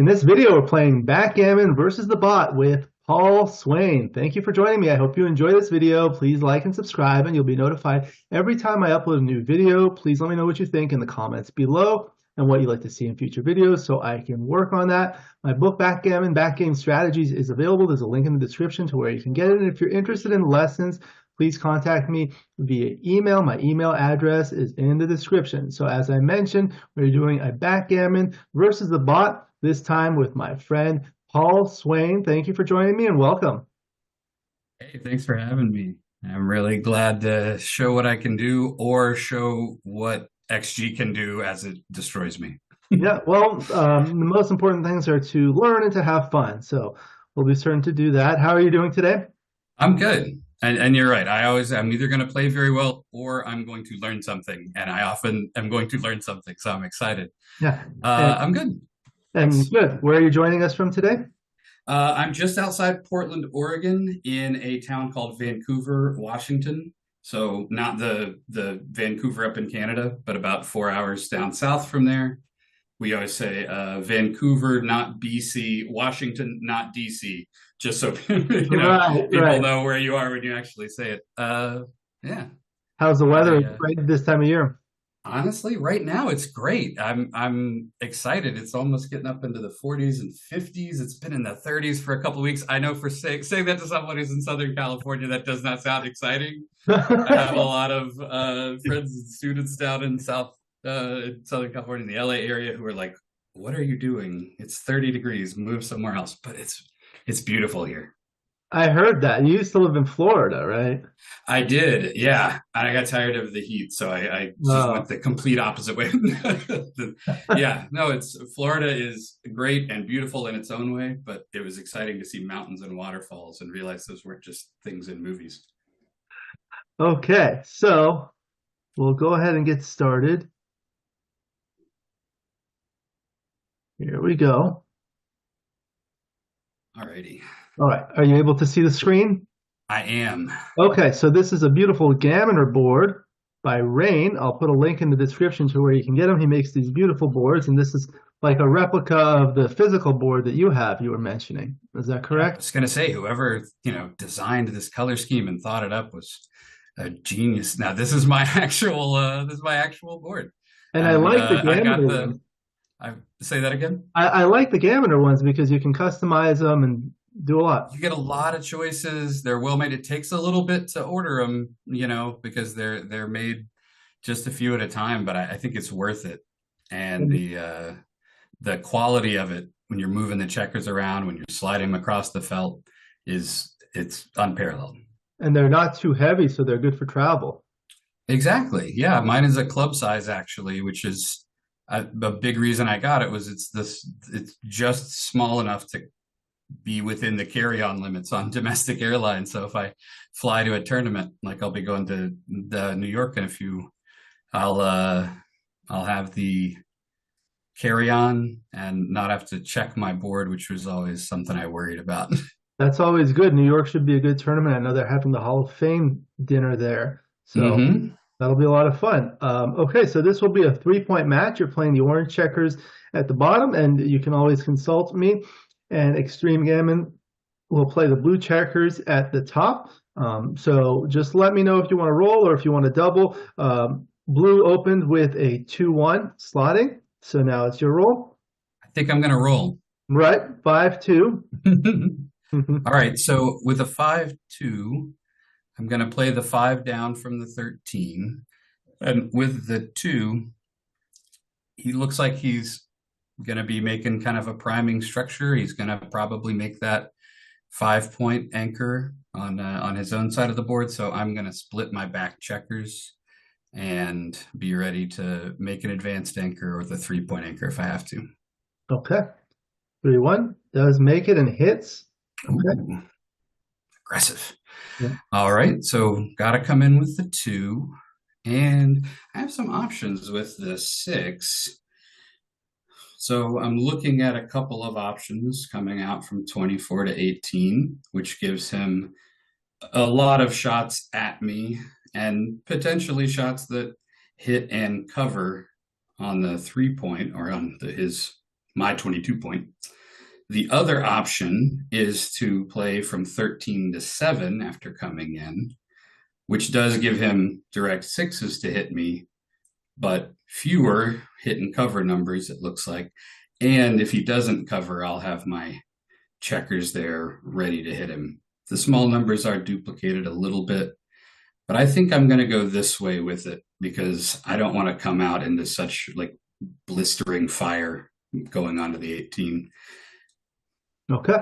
In this video, we're playing Backgammon versus the Bot with Paul Swain. Thank you for joining me. I hope you enjoy this video. Please like and subscribe, and you'll be notified every time I upload a new video. Please let me know what you think in the comments below and what you'd like to see in future videos so I can work on that. My book, Backgammon Strategies, is available. There's a link in the description to where you can get it. And if you're interested in lessons, please contact me via email. My email address is in the description. So as I mentioned, we're doing a Backgammon versus the Bot, this time with my friend Paul Swain. Thank you for joining me and welcome. Hey, thanks for having me. I'm really glad to show what I can do or show what XG can do as it destroys me. Yeah, well, the most important things are to learn and to have fun. So we'll be certain to do that. How are you doing today? I'm good. And you're right. I'm either going to play very well or I'm going to learn something. And I often am going to learn something. So I'm excited. Yeah, and, I'm good. and Thanks. good. Where are you joining us from today? I'm just outside Portland, Oregon, in a town called Vancouver, Washington. So not the Vancouver up in Canada, but about 4 hours down south from there. We always say Vancouver, not BC, Washington, not DC, just so people Right. know where you are when you actually say it. Yeah. How's the weather I right this time of year? Honestly, right now it's great. I'm excited. It's almost getting up into the 40s and 50s. It's been in the 30s for a couple of weeks. I know for saying that to someone who's in Southern California, that does not sound exciting. I have a lot of friends and students down in Southern California, in the LA area, who are like, "What are you doing? It's 30 degrees. Move somewhere else." But it's beautiful here. I heard that. You used to live in Florida, right? I did, yeah. And I got tired of the heat, so I just Oh. went the complete opposite way. Yeah, no, it's Florida is great and beautiful in its own way, but it was exciting to see mountains and waterfalls and realize those weren't just things in movies. Okay, so we'll go ahead and get started. Here we go. Alrighty. All right, are you able to see the screen? I am. Okay, so this is a beautiful Gammoner board by Rain. I'll put a link in the description to where you can get them. He makes these beautiful boards, and this is like a replica of the physical board that you were mentioning. Is that Yeah, I correct? was gonna say whoever, designed this color scheme and thought it up was a genius. Now this is my actual board. And I And like the I got Gammoner ones. I say that again. I like the Gammoner ones because you can customize them and do a lot. You get a lot of choices. They're well made. It takes a little bit to order them, because they're made just a few at a time. But I think it's worth it, and And, the quality of it when you're moving the checkers around, when you're sliding them across the felt, it's unparalleled. and they're not too heavy, so they're good for travel. Exactly. Yeah, mine is a club size actually, which is a big reason I got it was it's just small enough to be within the carry-on limits on domestic airlines. So if I fly to a tournament, like I'll be going to New York in a few, I'll I'll have the carry-on and not have to check my board, which was always something I worried about. That's always good. New York should be a good tournament. I know they're having the Hall of Fame dinner there, so Hmm. that'll be a lot of fun. Okay, so this will be a 3-point match. You're playing the orange checkers at the bottom, and you can always consult me. And Extreme Gammon will play the blue checkers at the top. So just let me know if you want to roll or if you want to double. Blue opened with a 2-1 slotting, so now it's your roll. I think I'm gonna roll. Right, 5-2. All right, so with a 5-2, I'm going to play the 5 down from the 13. And with the 2, he looks like he's going to be making kind of a priming structure. He's going to probably make that 5-point anchor on his own side of the board. So I'm going to split my back checkers and be ready to make an advanced anchor or the 3-point anchor if I have to. Okay. 3-1 does make it and hits. Okay. Ooh, aggressive. Yeah. All right, so got to come in with the 2. And I have some options with the 6. So I'm looking at a couple of options coming out from 24 to 18, which gives him a lot of shots at me and potentially shots that hit and cover on the 3-point or on his my 22 point. The other option is to play from 13 to 7 after coming in, which does give him direct sixes to hit me, but fewer hit and cover numbers, it looks like. And if he doesn't cover, I'll have my checkers there ready to hit him. The small numbers are duplicated a little bit, but I think I'm going to go this way with it because I don't want to come out into such like blistering fire going on to the 18. Okay.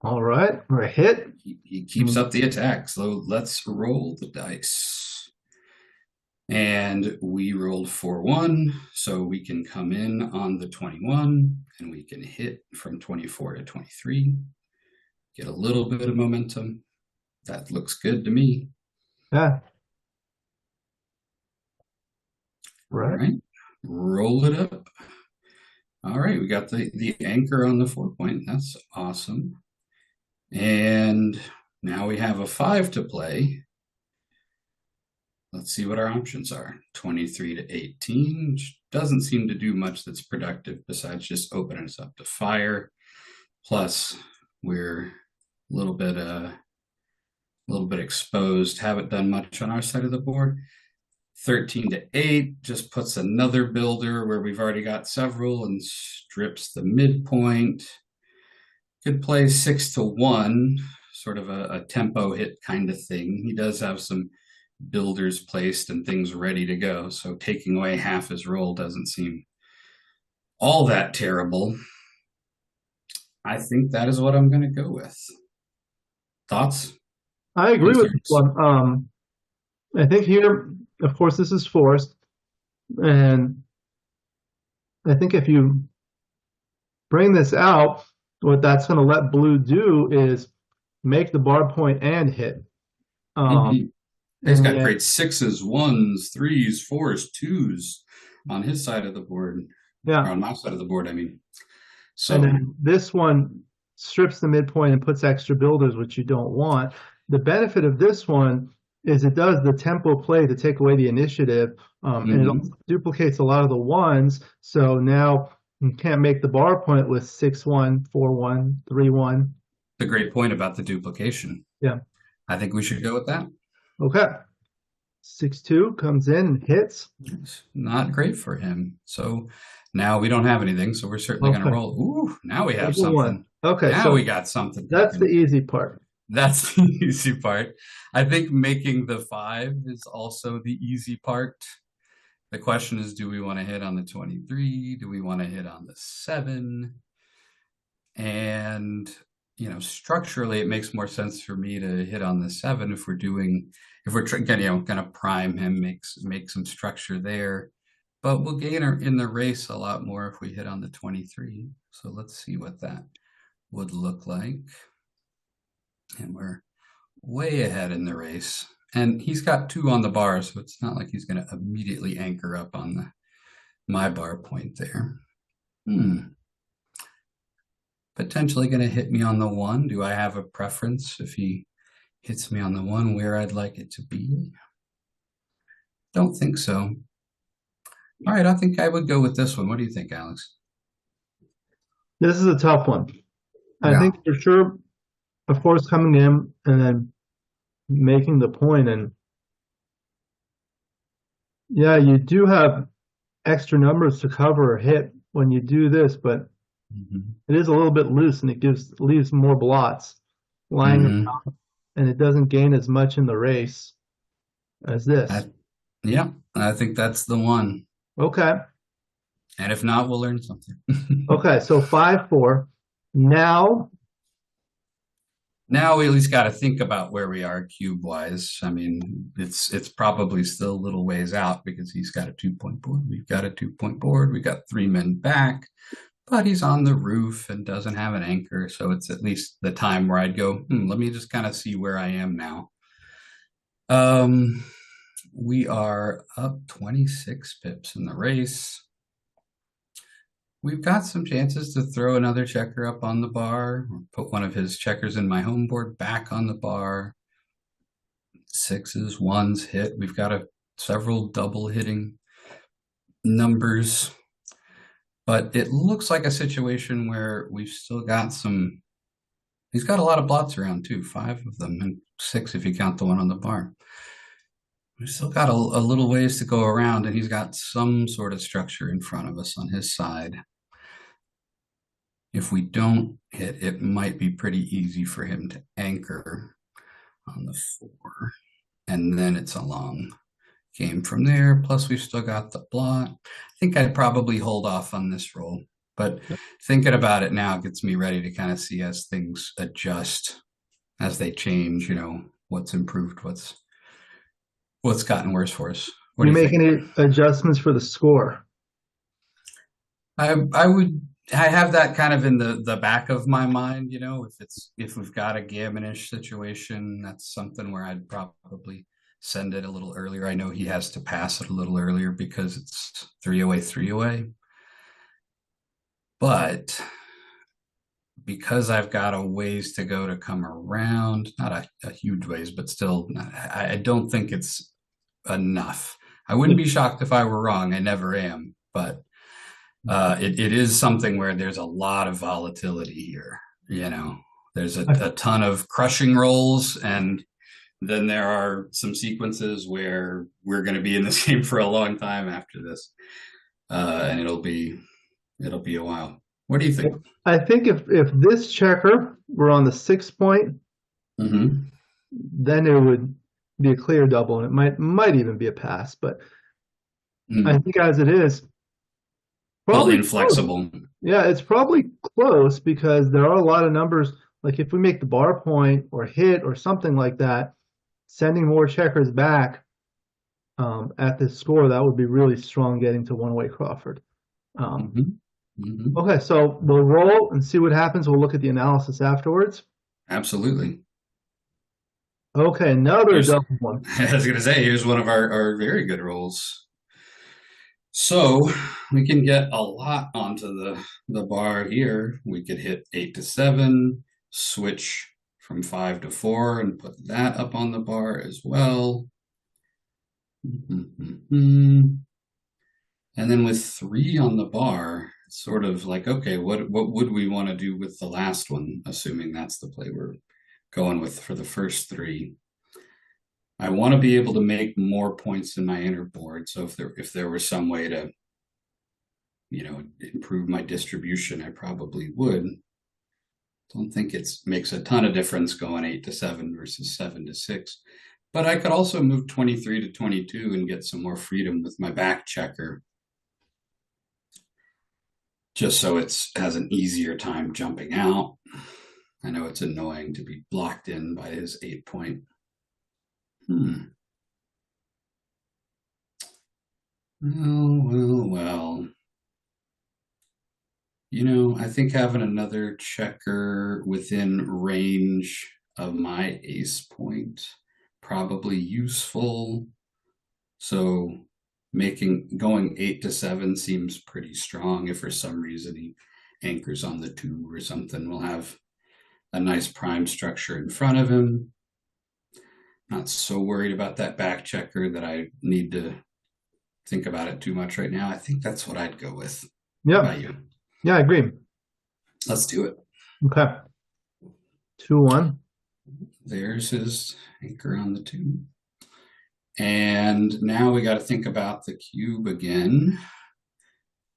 All right, we're a hit. He keeps up the attack, so let's roll the dice. And we rolled 4-1, so we can come in on the 21, and we can hit from 24 to 23. Get a little bit of momentum. That looks good to me. Yeah. Right. All right, roll it up. All right, we got the anchor on the 4 point. That's awesome. And now we have a 5 to play. Let's see what our options are. 23 to 18, which doesn't seem to do much that's productive besides just opening us up to fire. Plus, we're a little bit exposed. Haven't done much on our side of the board. 13 to 8 just puts another builder where we've already got several and strips the midpoint. Could play 6 to 1, sort of a tempo hit kind of thing. He does have some builders placed and things ready to go, so taking away half his roll doesn't seem all that terrible. I think that is what I'm going to go with. Thoughts? I agree with this one. I think here, of course, this is forced, and I think if you bring this out, what that's going to let blue do is make the bar point and hit. He's got great 6s, 1s, 3s, 4s, 2s on his side of the board. Yeah, or on my side of the board, I mean. So and then this one strips the midpoint and puts extra builders, which you don't want. The benefit of this one is it does the tempo play to take away the initiative, and it also duplicates a lot of the ones. So now you can't make the bar point with 6-1, 4-1, 3-1. The great point about the duplication. Yeah, I think we should go with that. Okay. 6-2 comes in and hits. It's not great for him. So now we don't have anything, so we're certainly going to roll. Ooh, now we have something. One. Okay, now so we got something. That's the easy part. That's the easy part. I think making the 5 is also the easy part. The question is, do we want to hit on the 23? Do we want to hit on the 7? And, you know, structurally, it makes more sense for me to hit on the 7 if we're going to prime him, make some structure there. But we'll gain in the race a lot more if we hit on the 23. So let's see what that would look like. And we're way ahead in the race. And he's got 2 on the bar, so it's not like he's going to immediately anchor up on my bar point there. Potentially going to hit me on the 1. Do I have a preference if he hits me on the 1 where I'd like it to be? Don't think so. All right, I think I would go with this one. What do you think, Alex? This is a tough one. I think for sure, of course, coming in and then making the point, and yeah, you do have extra numbers to cover or hit when you do this, but it is a little bit loose and it leaves more blots lying around, and it doesn't gain as much in the race as this. I think that's the one. Okay. And if not, we'll learn something. Okay, so 5-4. Now we at least got to think about where we are cube wise. I mean, it's probably still a little ways out because he's got a 2-point board. We've got a 2-point board. We got 3 men back, but he's on the roof and doesn't have an anchor. So it's at least the time where I'd go, let me just kind of see where I am now. We are up 26 pips in the race. We've got some chances to throw another checker up on the bar, or put one of his checkers in my home board back on the bar. 6s, 1s hit. We've got several double hitting numbers. But it looks like a situation where we've still got some. He's got a lot of blots around too, 5 of them, and 6 if you count the one on the bar. We've still got a little ways to go around, and he's got some sort of structure in front of us on his side. If we don't hit, it might be pretty easy for him to anchor on the 4, and then it's a long game from there. Plus, we've still got the blot. I think I'd probably hold off on this roll, but thinking about it now gets me ready to kind of see as things adjust, as they change, what's improved, what's gotten worse for us. What You do you make think? any adjustments for the score? I have that kind of in the back of my mind, if we've got a gammonish situation, that's something where I'd probably send it a little earlier. I know he has to pass it a little earlier because it's 3 away. But because I've got a ways to go to come around, not a huge ways, but still, I don't think it's enough. I wouldn't be shocked if I were wrong. I never am, but it is something where there's a lot of volatility here. There's a ton of crushing rolls, and then there are some sequences where we're going to be in this game for a long time after this, and it'll be a while. What do you think? I think if this checker were on the 6 point, Mm-hmm. then it would be a clear double, and it might even be a pass. But I think as it is, Totally probably close. inflexible. Yeah, it's probably close because there are a lot of numbers. Like if we make the bar point or hit or something like that, sending more checkers back at this score, that would be really strong getting to one-way Crawford. Okay, so we'll roll and see what happens. We'll look at the analysis afterwards. Absolutely. Okay, another double one. I was going to say, here's one of our very good rolls. So we can get a lot onto the bar here. We could hit 8 to 7, switch from 5 to 4, and put that up on the bar as well. And then with 3 on the bar, it's sort of like, okay, what would we want to do with the last one, assuming that's the play we're going with for the first 3. I want to be able to make more points in my inner board. So if there was some way to, improve my distribution, I probably would. Don't think it makes a ton of difference going 8 to 7 versus 7 to 6. But I could also move 23 to 22 and get some more freedom with my back checker, just so it has an easier time jumping out. I know it's annoying to be blocked in by his 8 point. Well. I think having another checker within range of my ace point probably useful. So going 8 to 7 seems pretty strong. If for some reason he anchors on the 2 or something, we'll have a nice prime structure in front of him. Not so worried about that back checker that I need to think about it too much right now. I think that's what I'd go with. Yeah. How about you? Yeah, I agree. Let's do it. Okay. 2-1. There's his anchor on the 2. And now we got to think about the cube again.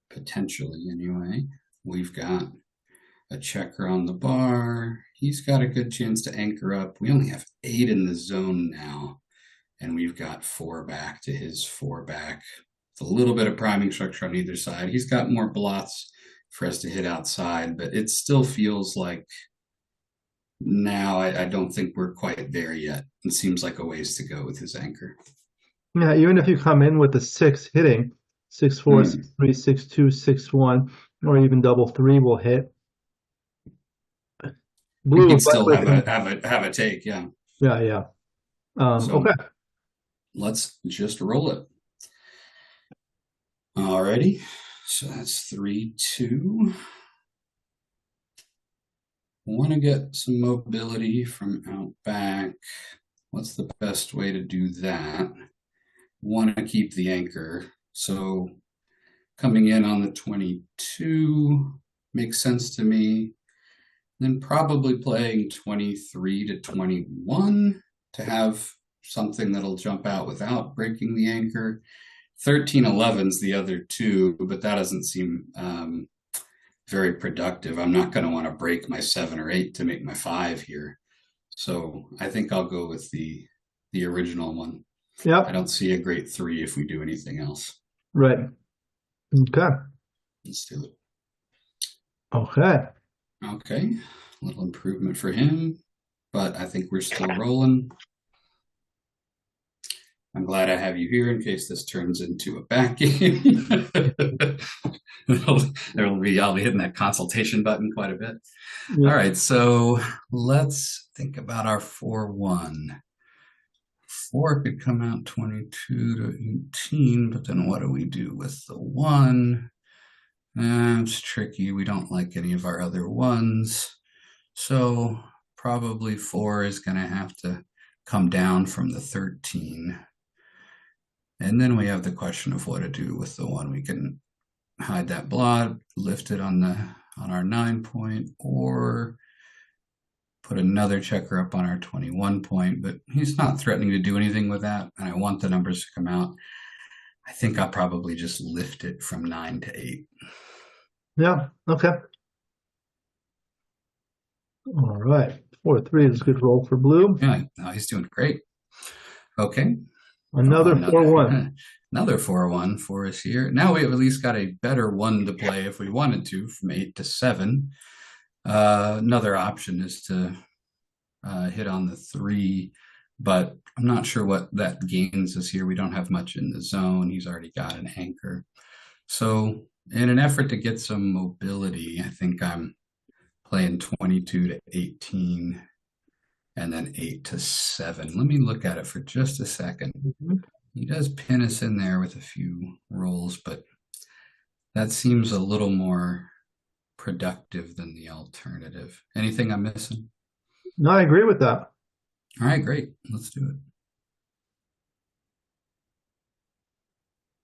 Potentially, anyway. We've got a checker on the bar. He's got a good chance to anchor up. We only have 8 in the zone now. And we've got 4 back to his 4 back. With a little bit of priming structure on either side. He's got more blots for us to hit outside, but it still feels like now I don't think we're quite there yet. It seems like a ways to go with his anchor. Yeah, even if you come in with the 6 hitting, 6-4, 6-3, 6-2, 6-1, or even double 3 will hit. Blue can still have a take, yeah. Yeah. Okay. Let's just roll it. Alrighty. So that's 3-2. Want to get some mobility from out back. What's the best way to do that? Want to keep the anchor. So coming in on the 22 makes sense to me. Then probably playing 23 to 21 to have something that'll jump out without breaking the anchor. 13-11's the other two, but that doesn't seem very productive. I'm not going to want to break my 7 or 8 to make my 5 here. So I think I'll go with the original one. Yep. I don't see a great 3 if we do anything else. Right. Okay. Let's do it. Okay. Okay. A little improvement for him, but I think we're still rolling. I'm glad I have you here in case this turns into a back game. I'll be hitting that consultation button quite a bit. Yep. All right, so let's think about our 4-1. 4 could come out 22 to 18, but then what do we do with the 1? It's tricky. We don't like any of our other ones. So probably 4 is going to have to come down from the 13. And then we have the question of what to do with the 1. We can hide that blot, lift it on our 9 point, or put another checker up on our 21 point, but he's not threatening to do anything with that, and I want the numbers to come out. I think I'll probably just lift it from 9 to 8. Yeah, okay. All right. 4-3 is a good roll for blue. Yeah, no, he's doing great. Okay. Another 4-1. Another 4-1 for us here. Now we have at least got a better 1 to play if we wanted to, from 8 to 7. Another option is to hit on the 3, but I'm not sure what that gains us here. We don't have much in the zone. He's already got an anchor. So in an effort to get some mobility, I think I'm playing 22 to 18 and then 8 to 7. Let me look at it for just a second. Mm-hmm. He does pin us in there with a few rolls, but that seems a little more productive than the alternative. Anything I'm missing? No, I agree with that. All right, great. Let's do it.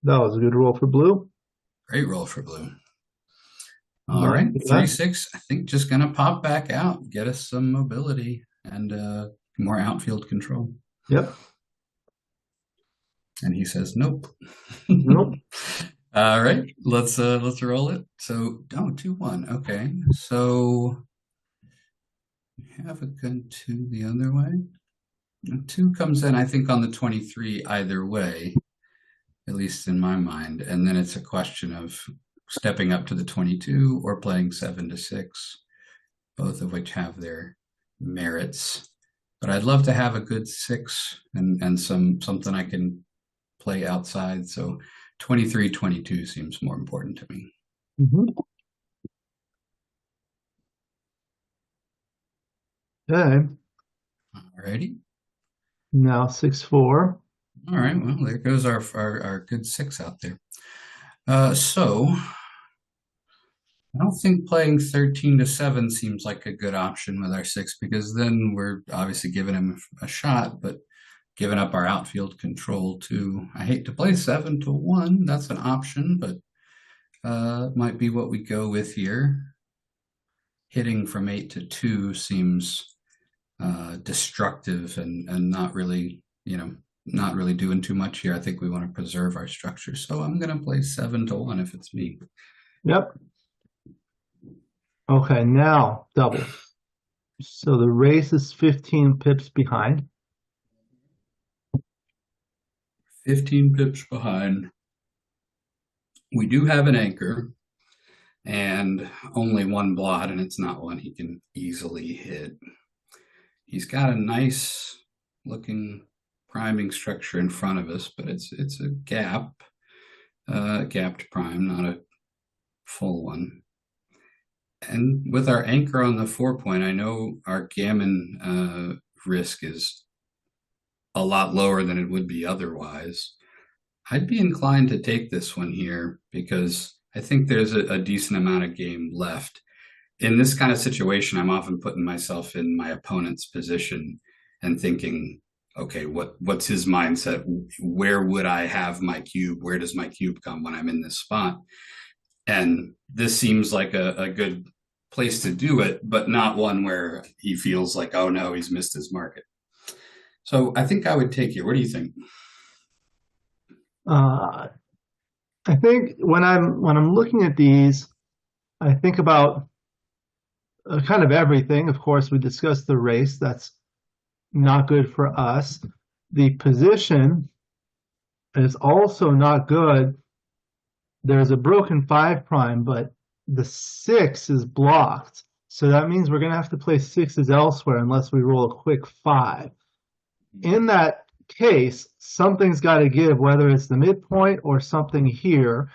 That was a good roll for blue. Great roll for blue. All right, 3-6. I think just going to pop back out, get us some mobility and more outfield control. Yep. And he says, nope. Nope. All right, let's roll it. So, 2-1. Okay, so have a gun 2 the other way. 2 comes in, I think, on the 23 either way, at least in my mind. And then it's a question of stepping up to the 22 or playing 7 to 6, both of which have their merits. But I'd love to have a good 6 and something I can play outside. So 23-22 seems more important to me. Mm-hmm. Okay. All righty. Now 6-4. All right. Well, there goes our good 6 out there. So I don't think playing 13 to 7 seems like a good option with our 6, because then we're obviously giving him a shot, but giving up our outfield control too. I hate to play 7 to 1. That's an option, but might be what we go with here. Hitting from 8 to 2 seems destructive and not really, not really doing too much here. I think we want to preserve our structure. So I'm going to play 7 to 1 if it's me. Yep. Okay, now double. So the race is 15 pips behind. 15 pips behind. We do have an anchor and only 1 blot, and it's not one he can easily hit. He's got a nice looking priming structure in front of us, but it's a gapped prime, not a full one. And with our anchor on the 4 point, I know our gammon risk is a lot lower than it would be otherwise. I'd be inclined to take this one here because I think there's a decent amount of game left. In this kind of situation, I'm often putting myself in my opponent's position and thinking, okay, what's his mindset? Where would I have my cube? Where does my cube come when I'm in this spot? And this seems like a good place to do it, but not one where he feels like, oh no, he's missed his market. So I think I would take it. What do you think? Uh, I think when I'm looking at these, I think about kind of everything. Of course, we discussed the race. That's not good for us. The position is also not good. There's a broken five prime, but the six is blocked. So that means we're going to have to play sixes elsewhere unless we roll a quick five. In that case, something's got to give, whether it's the midpoint or something here.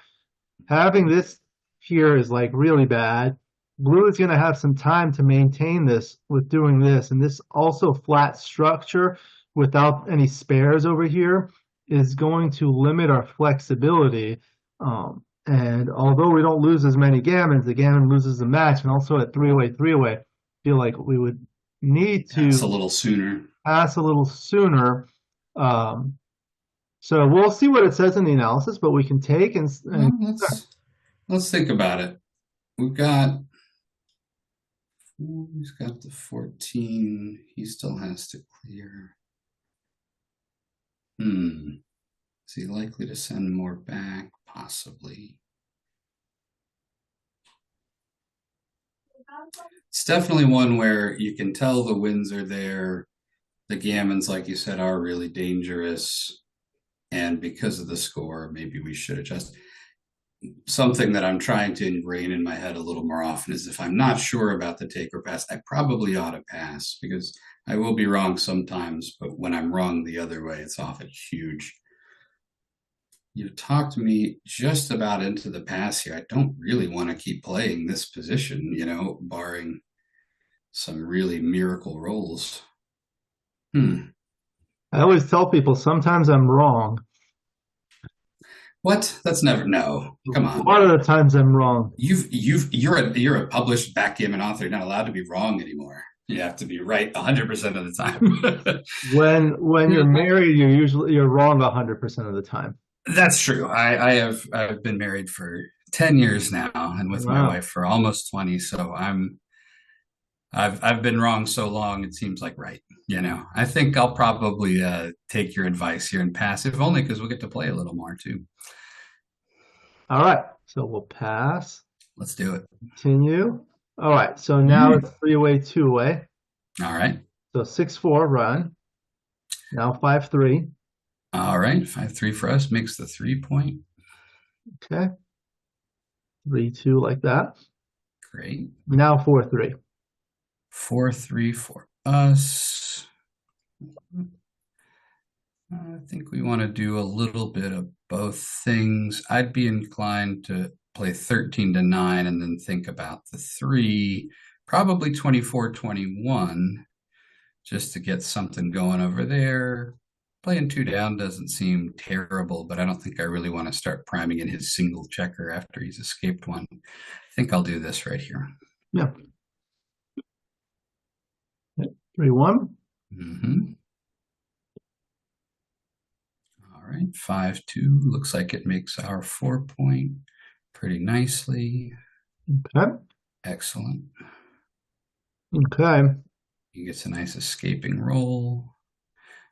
Having this here is like really bad. Blue is going to have some time to maintain this with doing this. And this also flat structure without any spares over here is going to limit our flexibility. And although we don't lose as many gammons, the gammon loses the match. And also at three-away, I feel like we would need Pass a to little sooner. pass a little sooner. Um, so we'll see what it says in the analysis, but we can take and Well, let's think about it. He's got the 14. He still has to clear. Is he likely to send more back? Possibly. It's definitely one where you can tell the winds are there. The gammons, like you said, are really dangerous. And because of the score, maybe we should adjust. Something that I'm trying to ingrain in my head a little more often is if I'm not sure about the take or pass, I probably ought to pass because I will be wrong sometimes, but when I'm wrong the other way, it's often huge. You've talked me just about into the pass here. I don't really want to keep playing this position, barring some really miracle rolls. I always tell people sometimes I'm wrong. What? That's never no. Come on. A lot of the times I'm wrong. You're a published backgammon author. You're not allowed to be wrong anymore. You have to be right 100% of the time. When you're married, you're wrong 100% of the time. That's true. I've been married for 10 years now and with my wife for almost 20. So I've been wrong so long it seems like right. I think I'll probably take your advice here and pass, if only because we'll get to play a little more too. All right. So we'll pass. Let's do it. Continue. All right. So now it's 3-away, 2-away. All right. So 6-4 run. Now 5-3. All right. 5-3 for us makes the 3-point. Okay. 3-2 like that. Great. Now 4-3. 4-3 for us. I think we want to do a little bit of both things. I'd be inclined to play 13-9 and then think about the 3, probably 24-21, just to get something going over there. Playing 2 down doesn't seem terrible, but I don't think I really want to start priming in his single checker after he's escaped one. I think I'll do this right here. Yeah. 3-1. All right, 5-2. Looks like it makes our 4-point pretty nicely. Okay. Excellent. Okay. He gets a nice escaping roll.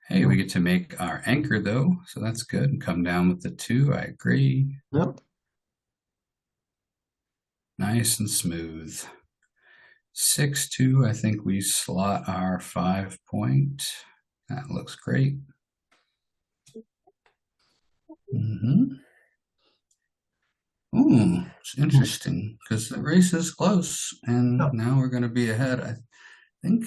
Hey, we get to make our anchor though, so that's good. And come down with the 2. I agree. Yep. Nice and smooth. 6-2. I think we slot our 5-point. That looks great. It's interesting because the race is close and now we're going to be ahead. I think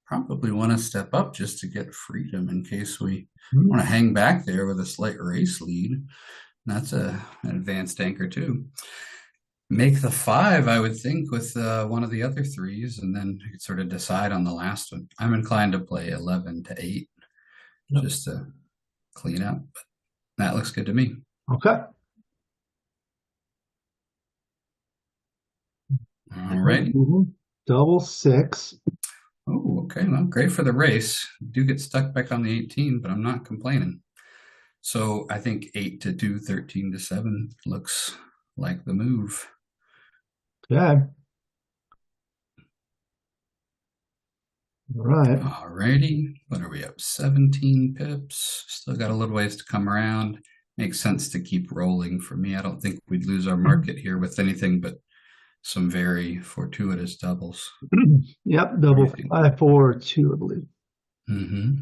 probably want to step up just to get freedom in case we want to hang back there with a slight race lead. That's an advanced anchor too. Make the 5, I would think, with one of the other 3s, and then you could sort of decide on the last one. I'm inclined to play 11-8 just to clean up, but that looks good to me. Okay. All right. Double 6. Oh, Okay, well, great for the race. Do get stuck back on the 18, but I'm not complaining. So I think 8 to 2, 13 to 7 looks like the move. Okay. All right. Alrighty, what are we up? 17 pips. Still got a little ways to come around. Makes sense to keep rolling for me. I don't think we'd lose our market here with anything but some very fortuitous doubles. Yep, double 5, 4, 2, I believe. Mm-hmm.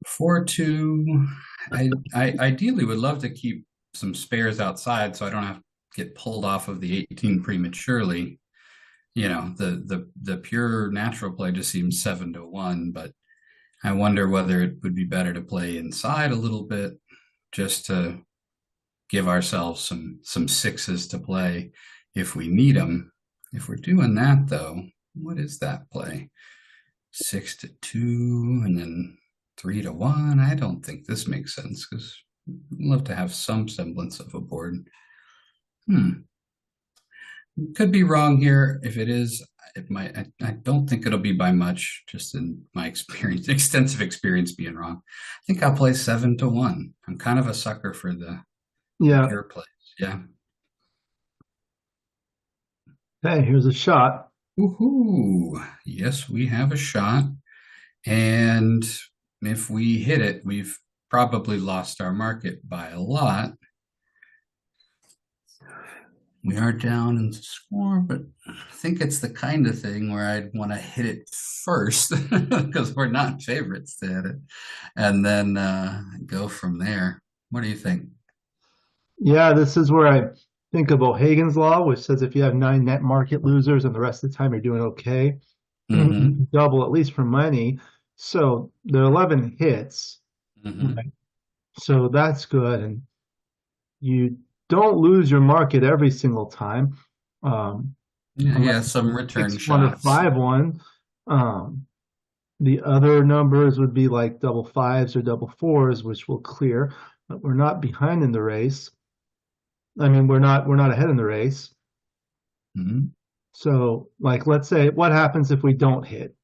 4, 2. I ideally would love to keep some spares outside so I don't have to get pulled off of the 18 prematurely. You know, the pure natural play just seems 7 to 1, but I wonder whether it would be better to play inside a little bit just to give ourselves some sixes to play if we need them. If we're doing that though, what is that play? 6 to 2 and then 3 to 1. I don't think this makes sense because I'd love to have some semblance of a board. Could be wrong here. If it is, it might. I don't think it'll be by much, just in my experience, extensive experience being wrong. I think I'll play 7 to 1. I'm kind of a sucker for the pure plays. Yeah. Hey, here's a shot. Woohoo! Yes, we have a shot. And if we hit it, we've probably lost our market by a lot. We are down in the score, but I think it's the kind of thing where I'd want to hit it first because we're not favorites to hit it, and then go from there. What do you think? Yeah, this is where I think of O'Hagan's Law, which says if you have 9 net market losers and the rest of the time you're doing okay, double at least for money. So there are 11 hits. Right? So that's good. And you don't lose your market every single time. Yeah, some return 6-1 or shots. 5-1. The other numbers would be like double 5s or double 4s, which will clear, but we're not behind in the race. I mean, we're not ahead in the race. So, like, let's say, what happens if we don't hit?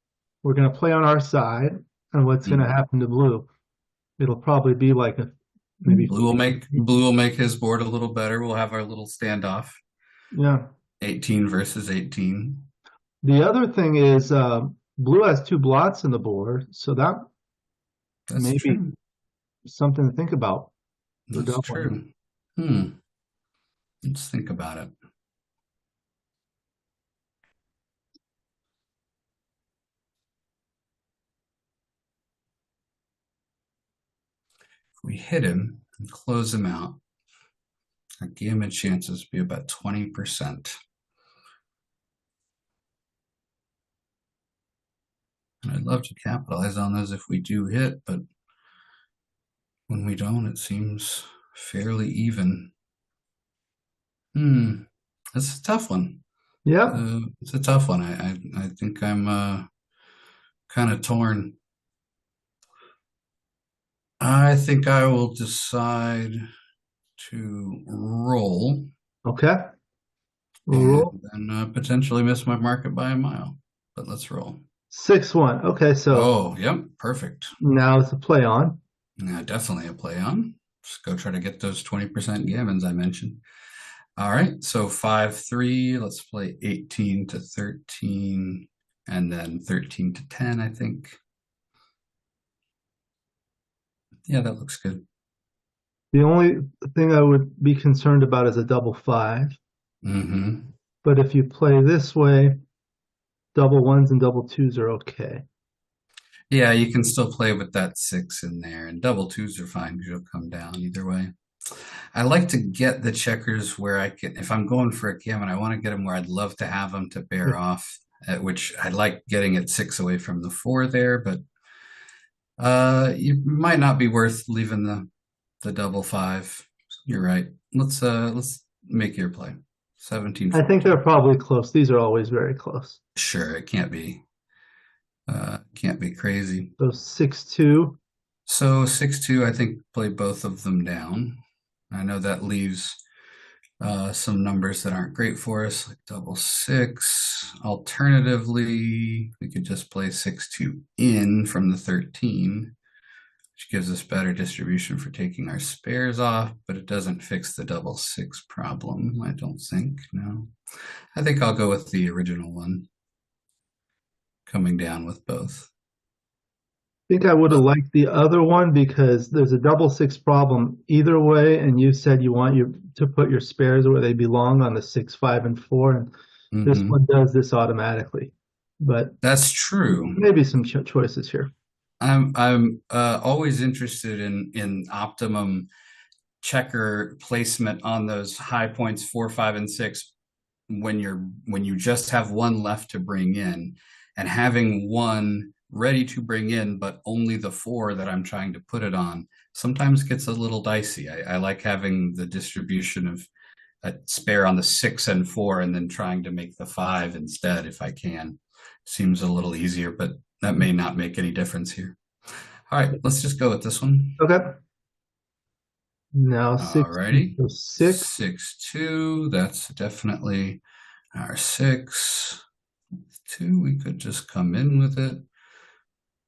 We're going to play on our side, and what's going to happen to blue? It'll probably be like a maybe blue will make his board a little better. We'll have our little standoff. Yeah. 18 versus 18. The other thing is blue has 2 blots in the board, so that's maybe true. Something to think about. That's true. Let's think about it. If we hit him and close him out, our gammon chances be about 20%. And I'd love to capitalize on those if we do hit, but when we don't, it seems fairly even. That's a tough one. Yeah. It's a tough one. I think I'm kind of torn. I think I will decide to roll. Okay. We'll roll. And potentially miss my market by a mile. But let's roll. 6-1. Okay, so. Oh, yep, perfect. Now it's a play on. Yeah, definitely a play on. Just go try to get those 20% gammons I mentioned. All right, so 5-3. Let's play 18 to 13, and then 13 to 10, I think. Yeah, that looks good. The only thing I would be concerned about is a double 5. But if you play this way, double 1s and double 2s are okay. Yeah, you can still play with that 6 in there, and double 2s are fine because you'll come down either way. I like to get the checkers where I can, if I'm going for a gammon, I want to get them where I'd love to have them to bear off, at which I like getting at 6 away from the 4 there, but you might not be worth leaving the double 5. You're right. Let's make your play. 17. I think they're probably close. These are always very close. Sure, it can't be crazy. So 6-2. So 6-2, I think play both of them down. I know that leaves some numbers that aren't great for us, like double six. Alternatively, we could just play 6-2 in from the 13, which gives us better distribution for taking our spares off, but it doesn't fix the double six problem, I don't think. No. I think I'll go with the original one, coming down with both. I think I would have liked the other one because there's a double six problem either way, and you said you want to put your spares where they belong on the 6, 5, and 4, and this one does this automatically. But That's true. maybe some choices here. I'm always interested in optimum checker placement on those high points 4, 5, and 6 when you just have one left to bring in, and having one ready to bring in, but only the 4 that I'm trying to put it on sometimes gets a little dicey. I like having the distribution of a spare on the 6 and 4 and then trying to make the 5 instead if I can. Seems a little easier, but that may not make any difference here. All right, let's just go with this one. Okay. Now 6, Alrighty. 6. 6-2, that's definitely our 6. 2, we could just come in with it.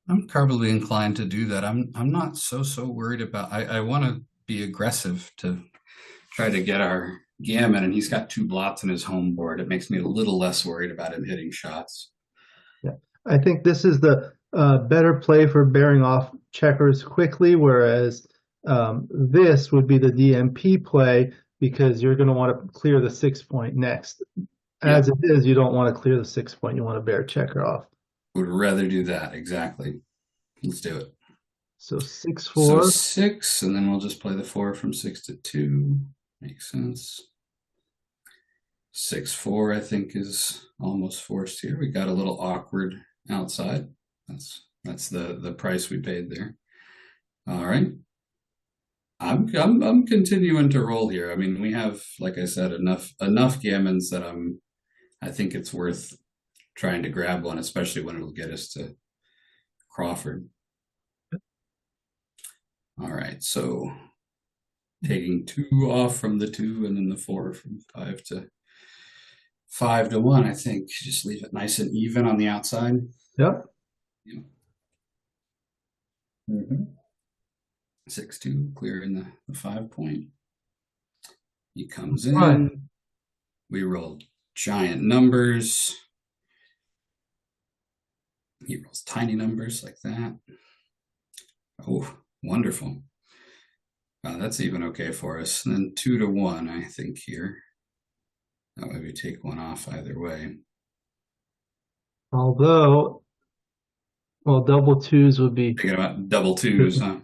I'm probably inclined to do that. I'm not so worried about, I want to be aggressive to try to get our gammon, and he's got 2 blots in his home board. It makes me a little less worried about him hitting shots. Yeah, I think this is the better play for bearing off checkers quickly, whereas this would be the DMP play because you're going to want to clear the 6 point next. As it is, you don't want to clear the 6 point. You want to bear checker off. Would rather do that, exactly. Let's do it. So 6, 4. So 6, and then we'll just play the 4 from 6 to 2. Makes sense. 6, 4, I think, is almost forced here. We got a little awkward outside. That's the price we paid there. All right. I'm continuing to roll here. I mean, we have, like I said, enough gammons that I think it's worth trying to grab one, especially when it'll get us to Crawford. All right, so taking 2 off from the 2 and then the 4 from 5 to 1, I think. Just leave it nice and even on the outside. Yep. 6-2, clearing the 5 point. He comes in. Right. We roll giant numbers. He rolls tiny numbers like that. Oh, wonderful. Wow, that's even okay for us. And then 2 to 1, I think, here. That way we take 1 off either way. Although, well, double 2s would be Thinking about double 2s, huh?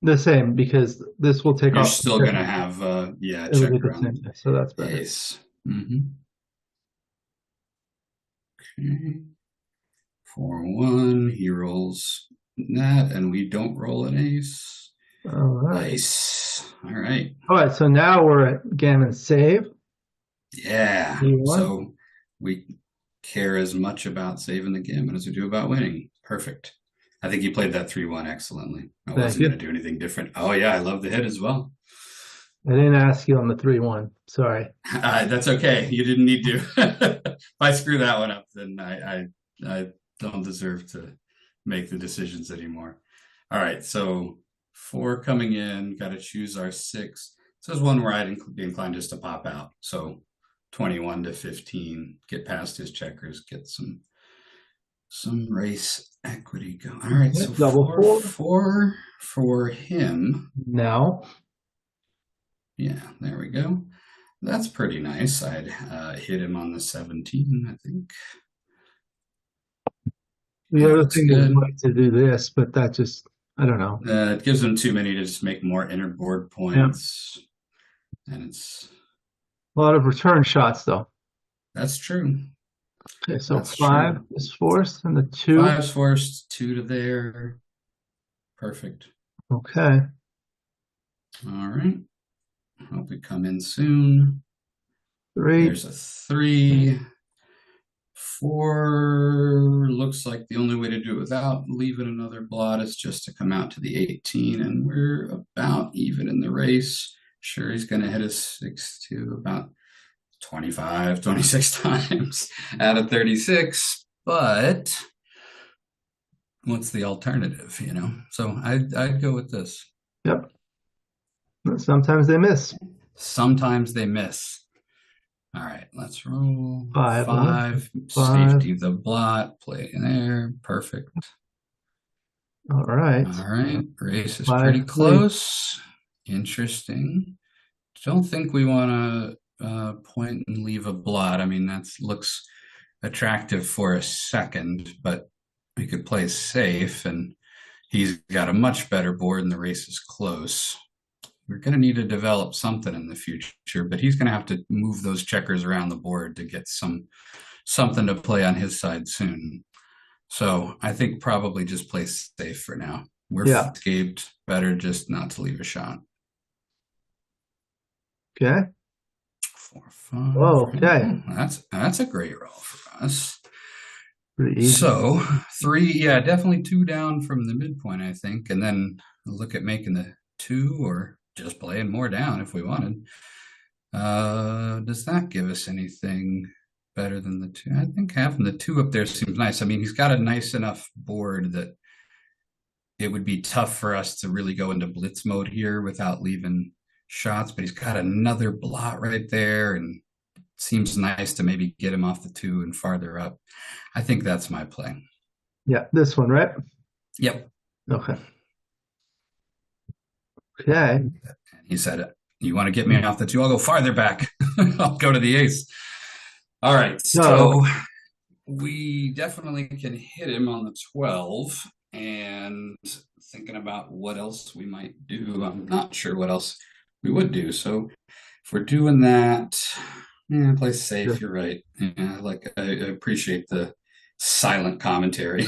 the same because this will take You're off. still going to have, yeah, It'll be checker the same, on so that's better. ace. Okay. 4-1, he rolls that, and we don't roll an ace. All right. Nice. All right. All right, so now we're at gammon save. Yeah. So we care as much about saving the gammon as we do about winning. Perfect. I think you played that 3-1 excellently. I wasn't going to do anything different. Oh, yeah, I love the hit as well. I didn't ask you on the 3-1. Sorry. That's okay. You didn't need to. If I screw that one up, then I don't deserve to make the decisions anymore. All right, so 4 coming in, got to choose our 6. So there's one where I'd be inclined just to pop out. So 21 to 15, get past his checkers, get some race equity going. All right, so double 4 for him. Now. Yeah, there we go. That's pretty nice. I'd hit him on the 17, I think. The other thing is like to do this, but that just, I don't know. It gives them too many to just make more inner board points. Yeah. And it's a lot of return shots, though. That's true. Okay, so that's 5 is forced, and the 2. 5's forced, 2 to there. Perfect. Okay. All right. Hope we come in soon. 3. There's a 3. 4 looks like the only way to do it without leaving another blot is just to come out to the 18, and we're about even in the race. Sure, he's going to hit a 6 to about 25, 26 times out of 36. But what's the alternative, you know? So I'd go with this. Yep. Sometimes they miss. Sometimes they miss. All right, let's roll. 5. 5. 5. Safety the blot. Play in there. Perfect. All right. All right. Race is 5, pretty 3. close. Interesting. Don't think we want to point and leave a blot. I mean, that looks attractive for a second, but we could play safe, and he's got a much better board, and the race is close. We're going to need to develop something in the future, but he's going to have to move those checkers around the board to get something to play on his side soon. So I think probably just play safe for now. We're escaped. Better just not to leave a shot. Okay. 4, 5. Oh, okay. That's a great roll for us. Pretty easy. So 3, yeah, definitely 2 down from the midpoint, I think, and then look at making the 2 or just playing more down if we wanted. Does that give us anything better than the 2? I think having the 2 up there seems nice. I mean, he's got a nice enough board that it would be tough for us to really go into blitz mode here without leaving shots, but he's got another blot right there, and it seems nice to maybe get him off the 2 and farther up. I think that's my play. Yeah, this one, right? Yep. Okay. Okay. He said, you want to get me off the 2? I'll go farther back. I'll go to the ace. All right. So we definitely can hit him on the 12. And thinking about what else we might do, I'm not sure what else we would do. So if we're doing that, play safe. Sure. You're right. Yeah, I appreciate the silent commentary.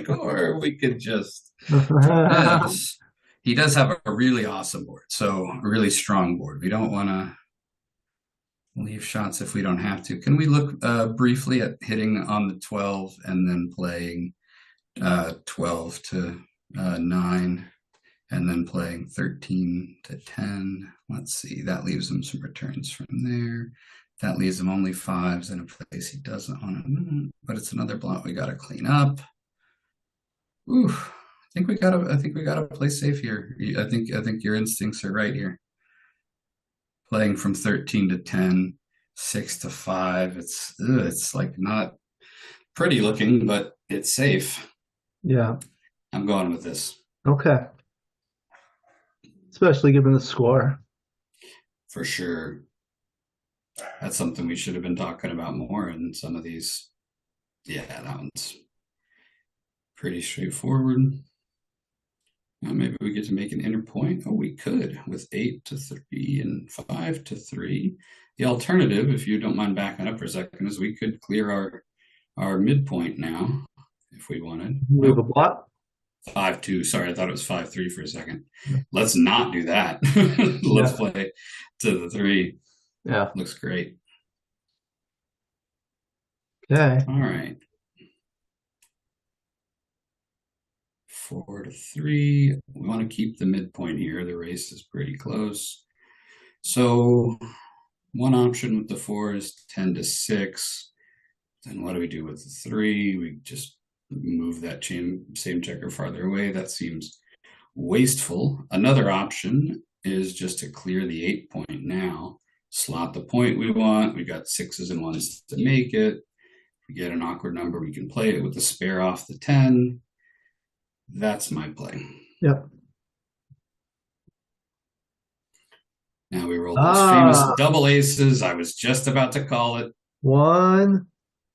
Or we could just yes. He does have a really awesome board, so a really strong board. We don't want to leave shots if we don't have to. Can we look briefly at hitting on the 12 and then playing 12 to 9 and then playing 13 to 10? Let's see, that leaves him some returns from there. That leaves him only 5s in a place he doesn't want to, but it's another blot we got to clean up. Ooh, I think we gotta play safe here. I think your instincts are right here. Playing from 13 to 10, 6 to 5. It's like not pretty looking, but it's safe. Yeah. I'm going with this. Okay. Especially given the score. For sure. That's something we should have been talking about more in some of these. Yeah, that one's pretty straightforward. Now maybe we get to make an inner point. Oh, we could with 8 to 3 and 5 to 3. The alternative, if you don't mind backing up for a second, is we could clear our midpoint now if we wanted. Move a blot. 5-2. Sorry, I thought it was 5-3 for a second. Let's not do that. Let's play to the 3. Yeah. Looks great. Okay. All right. 4 to 3. We want to keep the midpoint here. The race is pretty close. So one option with the 4 is 10 to 6. Then what do we do with the 3? We just move that same checker farther away. That seems wasteful. Another option is just to clear the 8 point now. Slot the point we want. We got 6s and 1s to make it. If we get an awkward number, we can play it with the spare off the 10. That's my play. Yep. Now we roll those famous double aces. I was just about to call it. 1,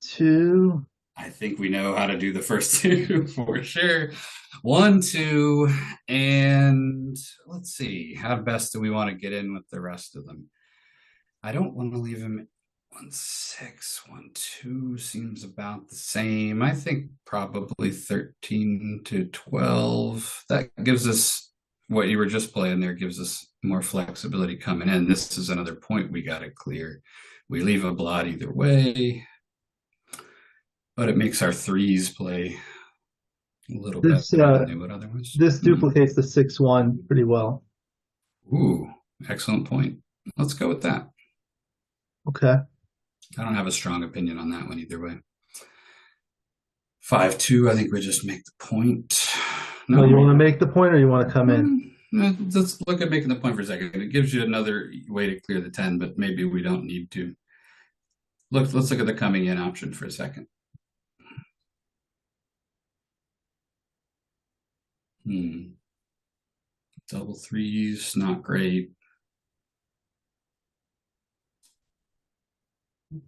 2. I think we know how to do the first 2 for sure. 1, 2, and let's see. How best do we want to get in with the rest of them? I don't want to leave him 1, 6, 1, 2 seems about the same. I think probably 13 to 12. That gives us what you were just playing there, gives us more flexibility coming in. This is another point we got to clear. We leave a blot either way, but it makes our 3s play a little better than they would otherwise. This duplicates the 6-1 pretty well. Ooh, excellent point. Let's go with that. Okay. I don't have a strong opinion on that one either way. 5-2, I think we just make the point. No, you want to make the point or you want to come in? Let's look at making the point for a second. It gives you another way to clear the 10, but maybe we don't need to. Let's look at the coming in option for a second. Double threes, not great.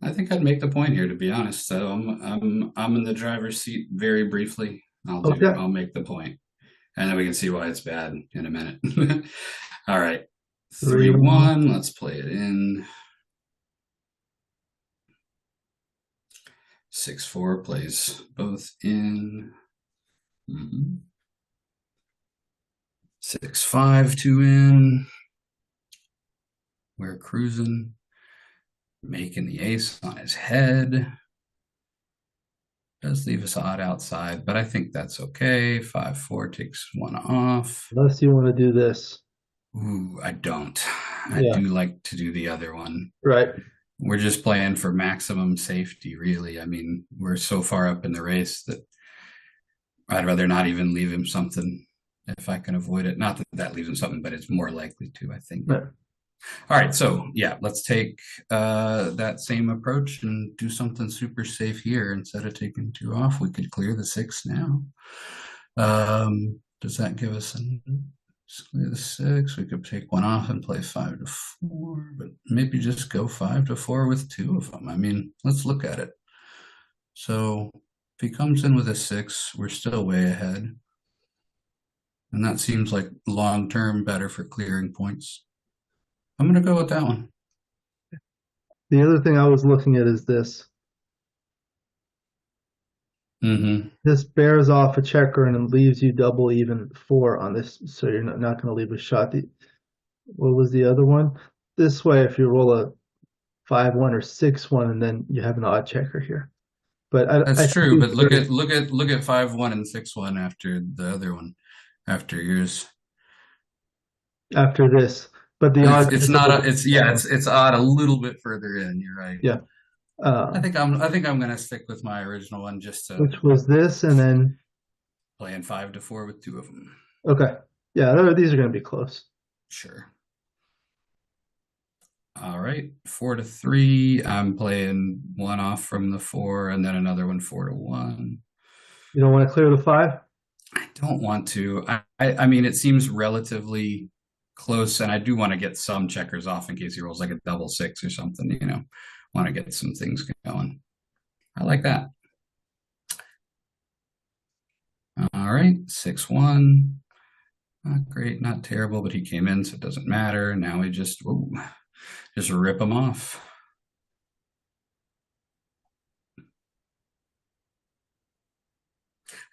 I think I'd make the point here, to be honest. So I'm in the driver's seat very briefly. I'll make the point. And then we can see why it's bad in a minute. All right. 3-1. Let's play it in. 6-4 plays both in. 6-5, 2 in. We're cruising. Making the ace on his head. Does leave us odd outside, but I think that's okay. 5-4 takes one off. Unless you want to do this. Ooh, I don't. I do like to do the other one. Right. We're just playing for maximum safety, really. I mean, we're so far up in the race that I'd rather not even leave him something if I can avoid it. Not that that leaves him something, but it's more likely to, I think. Right. All right, so yeah, let's take that same approach and do something super safe here. Instead of taking 2 off, we could clear the 6 now. Does that give us clear the 6? We could take 1 off and play 5-4, but maybe just go 5-4 with 2 of them. I mean, let's look at it. So if he comes in with a 6, we're still way ahead. And that seems like long-term better for clearing points. I'm going to go with that one. The other thing I was looking at is this. This bears off a checker and it leaves you double even 4 on this, so you're not going to leave a shot. What was the other one? This way, if you roll a 5-1 or 6-1, and then you have an odd checker here. But that's true. But look at 5-1 and 6-1 after the other one, after yours. After this. But the odd it's odd a little bit further in. You're right. Yeah. I think I'm gonna stick with my original one just to, which was this, and then playing 5-4 with 2 of them. Okay. Yeah, these are gonna be close. Sure. All right, 4-3. I'm playing 1 off from the 4, and then another one 4-1. You don't want to clear the 5? I don't want to. I mean, it seems relatively close, and I do want to get some checkers off in case he rolls like a double 6 or something, you know. Want to get some things going. I like that. All right, 6-1. Not great, not terrible, but he came in, so it doesn't matter. Now we just rip him off.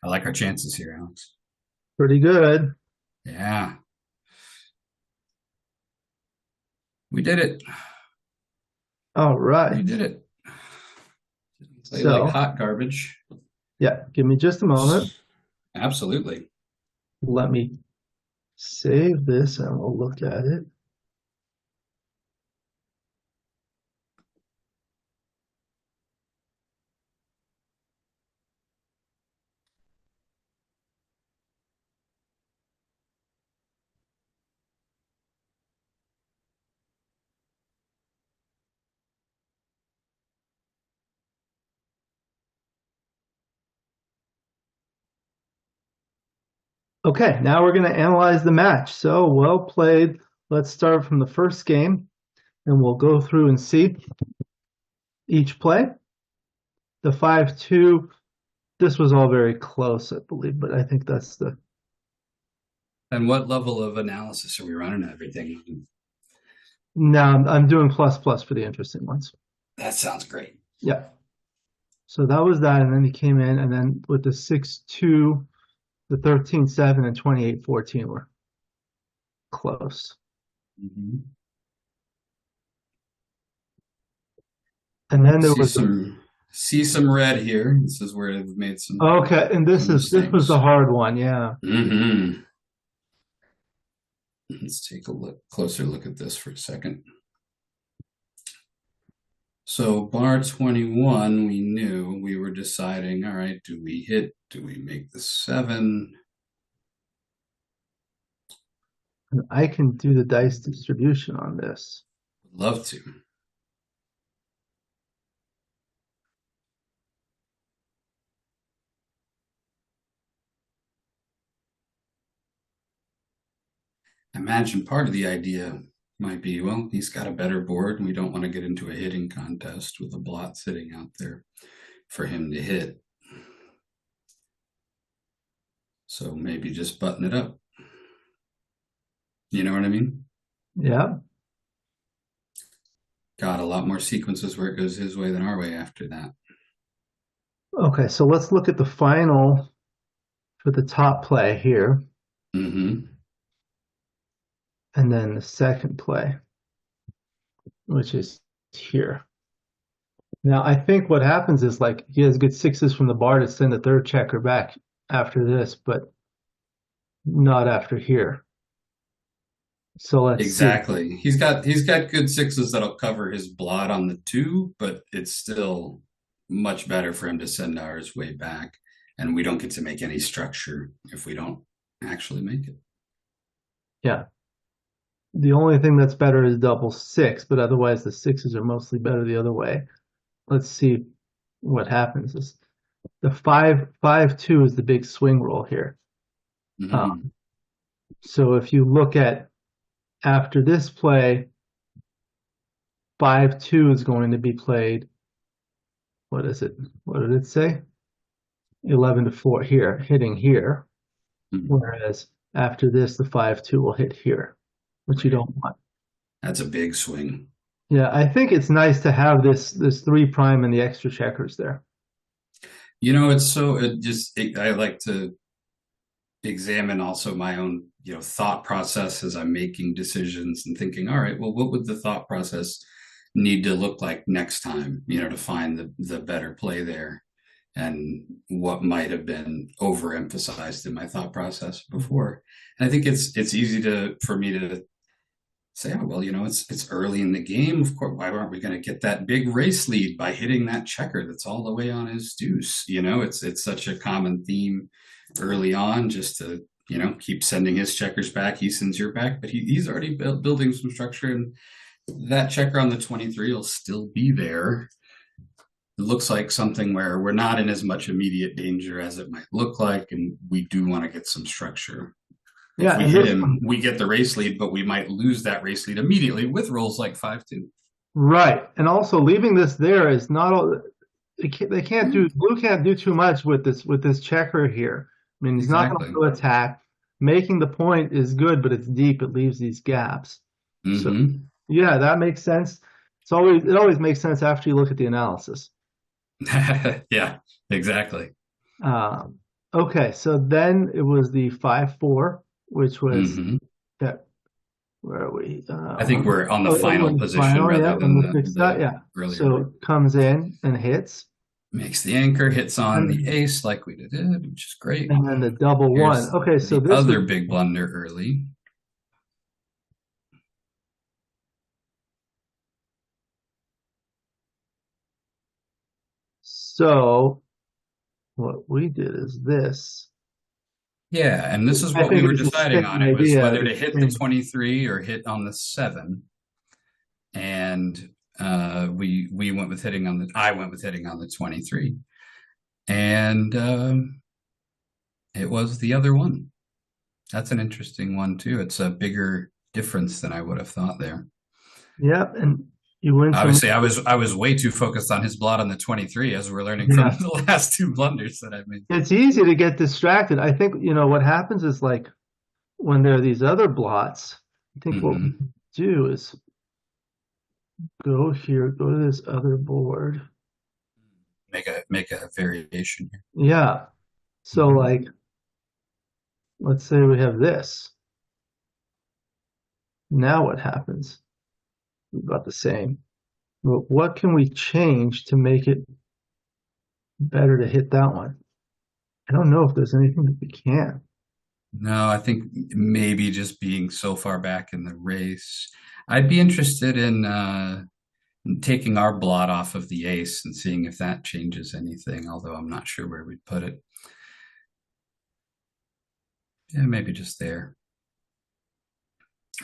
I like our chances here, Alex. Pretty good. Yeah. We did it. All right. We did it. So, like hot garbage. Yeah, give me just a moment. Absolutely. Let me save this and we'll look at it. Okay, now we're going to analyze the match. So well played. Let's start from the first game and we'll go through and see each play. The 5-2, this was all very close, I believe, but I think that's the... And what level of analysis are we running everything? No, I'm doing plus for the interesting ones. That sounds great. Yeah. So that was that, and then he came in, and then with the 6-2, the 13-7, and 28-14 were close. And then there was see some red here. This is where they've made some. Okay, and this was the hard one, yeah. Let's take a closer look at this for a second. So bar 21, we knew we were deciding, all right, do we hit? Do we make the 7? I can do the dice distribution on this. Would love to. I imagine part of the idea might be, well, he's got a better board and we don't want to get into a hitting contest with a blot sitting out there for him to hit. So maybe just button it up. You know what I mean? Yeah. Got a lot more sequences where it goes his way than our way after that. Okay, so let's look at the final for the top play here, Mm-hmm. and then the second play, which is here. Now, I think what happens is like he has good sixes from the bar to send the third checker back after this, but not after here. So let's Exactly. See. He's got good sixes that'll cover his blot on the 2, but it's still much better for him to send ours way back. And we don't get to make any structure if we don't actually make it. Yeah. The only thing that's better is double 6, but otherwise the sixes are mostly better the other way. Let's see what happens. The 5-5-2 is the big swing roll here. Mm-hmm. So if you look at after this play, 5-2 is going to be played. What is it? What did it say? 11-4 here, hitting here. Mm-hmm. Whereas after this, the 5-2 will hit here, which you don't want. That's a big swing. Yeah, I think it's nice to have this 3' and the extra checkers there. You know, I like to examine also my own, thought process as I'm making decisions and thinking, all right, well, what would the thought process need to look like next time, to find the better play there, and what might have been overemphasized in my thought process before. And I think it's easy for me to say, oh, well, it's early in the game. Of course, why aren't we going to get that big race lead by hitting that checker that's all the way on his deuce? It's such a common theme early on, just to keep sending his checkers back. He sends your back, but he's already building some structure, and that checker on the 23 will still be there. It looks like something where we're not in as much immediate danger as it might look like, and we do want to get some structure. If we hit him, we get the race lead, but we might lose that race lead immediately with rolls like 5-2. Right, and also leaving this there is not all. They can't do. Blue can't do too much with this checker here. I mean, he's not going to attack. Making the point is good, but it's deep. It leaves these gaps. Mm-hmm. So yeah, that makes sense. It always makes sense after you look at the analysis. Yeah, exactly. Okay, so then it was the 5-4, which was that. Where are we? I think we're on the final position rather than the earlier. So it comes in and hits. Makes the anchor, hits on the ace like we did, which is great. And then the double 1. Okay, so this other big blunder early. So what we did is this. Yeah, and this is what we were deciding on. It was whether to hit the 23 or hit on the 7. And I went with hitting on the 23. And it was the other one. That's an interesting one too. It's a bigger difference than I would have thought there. Yep, and you win. Obviously, I was way too focused on his blot on the 23, as we're learning from the last 2 blunders that I've made. It's easy to get distracted. I think what happens is, like, when there are these other blots, I think what we do is go here, go to this other board, make a variation here. Yeah. So like, let's say we have this. Now what happens? About the same. But what can we change to make it better to hit that one? I don't know if there's anything that we can. No, I think maybe just being so far back in the race. I'd be interested in taking our blot off of the ace and seeing if that changes anything, although I'm not sure where we'd put it. Yeah, maybe just there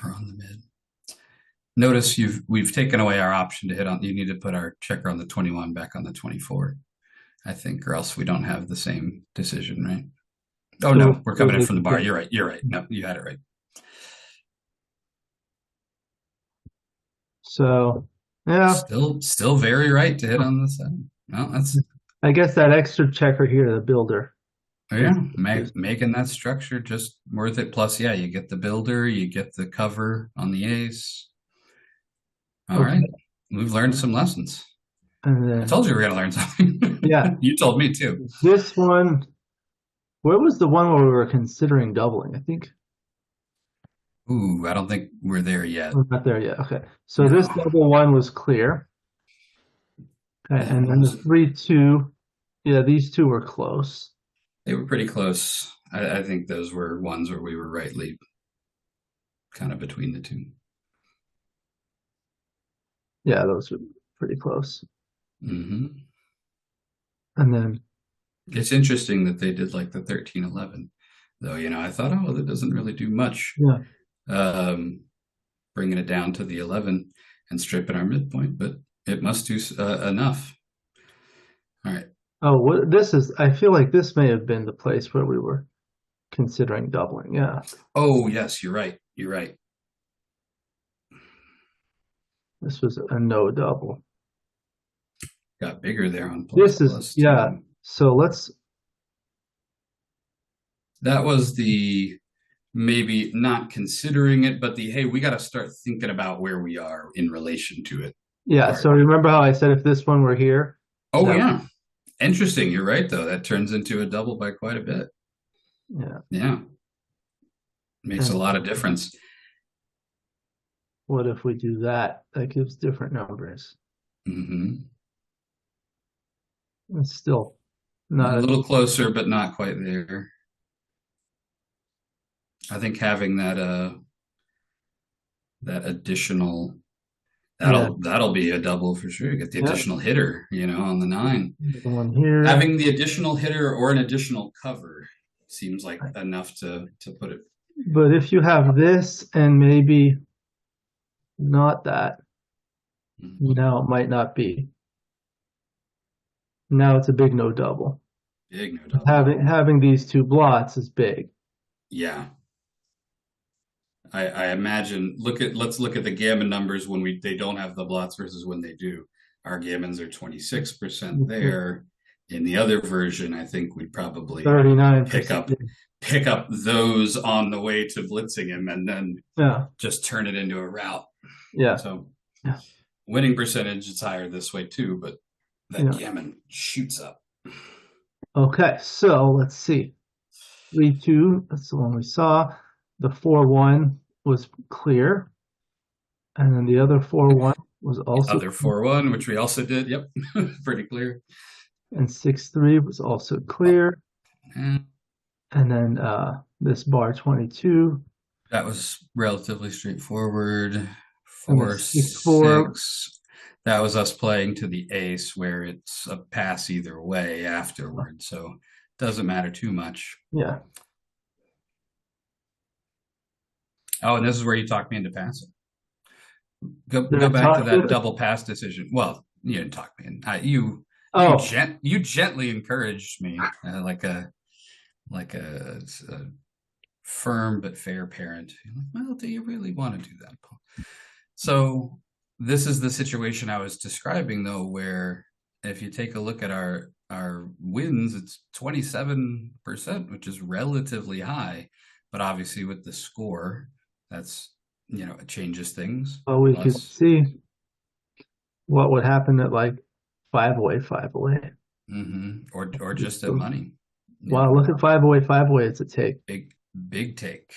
or on the mid. Notice we've taken away our option to hit on. You need to put our checker on the 21 back on the 24, I think, or else we don't have the same decision, right? Oh no, we're coming in from the bar. You're right. You're right. No, you had it right. So yeah, still very right to hit on the 7. Well, that's. I guess that extra checker here, the builder. Oh, yeah, making that structure just worth it. Plus, yeah, you get the builder, you get the cover on the ace. All right, we've learned some lessons. And then, I told you we were going to learn something. Yeah. You told me too. This one, where was the one where we were considering doubling? I think. Ooh, I don't think we're there yet. We're not there yet. Okay. So this double one was clear. Okay. And then the 3-2, yeah, these two were close. They were pretty close. I think those were ones where we were rightly kind of between the two. Yeah, those were pretty close. Mm-hmm. And then it's interesting that they did like the 13-11, though. You know, I thought, oh, that doesn't really do much. Yeah. Bringing it down to the 11 and stripping our midpoint, but it must do enough. All right. Oh, this is, I feel like this may have been the place where we were considering doubling. Yeah. Oh, yes, you're right. You're right. This was a no double. Got bigger there on plus. This is, yeah. So let's. That was the maybe not considering it, but the, hey, we got to start thinking about where we are in relation to it. Yeah. Part. So remember how I said if this one were here? Oh, yeah. Interesting. You're right, though. That turns into a double by quite a bit. Yeah. Yeah. Makes a lot of difference. What if we do that? That gives different numbers. Mm-hmm. It's still not a little closer, but not quite there. I think having that additional that'll be a double for sure. Get the additional hitter, you know, on the 9. The one here. Having the additional hitter or an additional cover seems like enough to put it. But if you have this and maybe not that, now it might not be. Now it's a big no double. Big no double. Having these two blots is big. Yeah. I imagine let's look at the gammon numbers when they don't have the blots versus when they do. Our gammons are 26% there. In the other version, I think we'd probably 39% pick up those on the way to blitzing him and then just turn it into a rout. Yeah. So winning percentage is higher this way too, but that gammon shoots up. Okay, so let's see. 3-2, that's the one we saw. The 4-1 was clear. And then the other 4-1 was also other 4-1, which we also did. Yep. Pretty clear. And 6-3 was also clear. And then this bar 22. That was relatively straightforward. 4-6. That was us playing to the ace where it's a pass either way afterward. So it doesn't matter too much. Yeah. Oh, and this is where you talked me into passing. Go back to that double pass decision. Well, you didn't talk me in. You gently encouraged me, like a firm but fair parent. You're like, well, do you really want to do that, Paul? So this is the situation I was describing, though, where if you take a look at our wins, it's 27%, which is relatively high. But obviously with the score, that's, you know, it changes things. Well, we could see what would happen at like 5 away. Mm-hmm. Or just at money. Wow, look at 5 away. It's a take. Big take.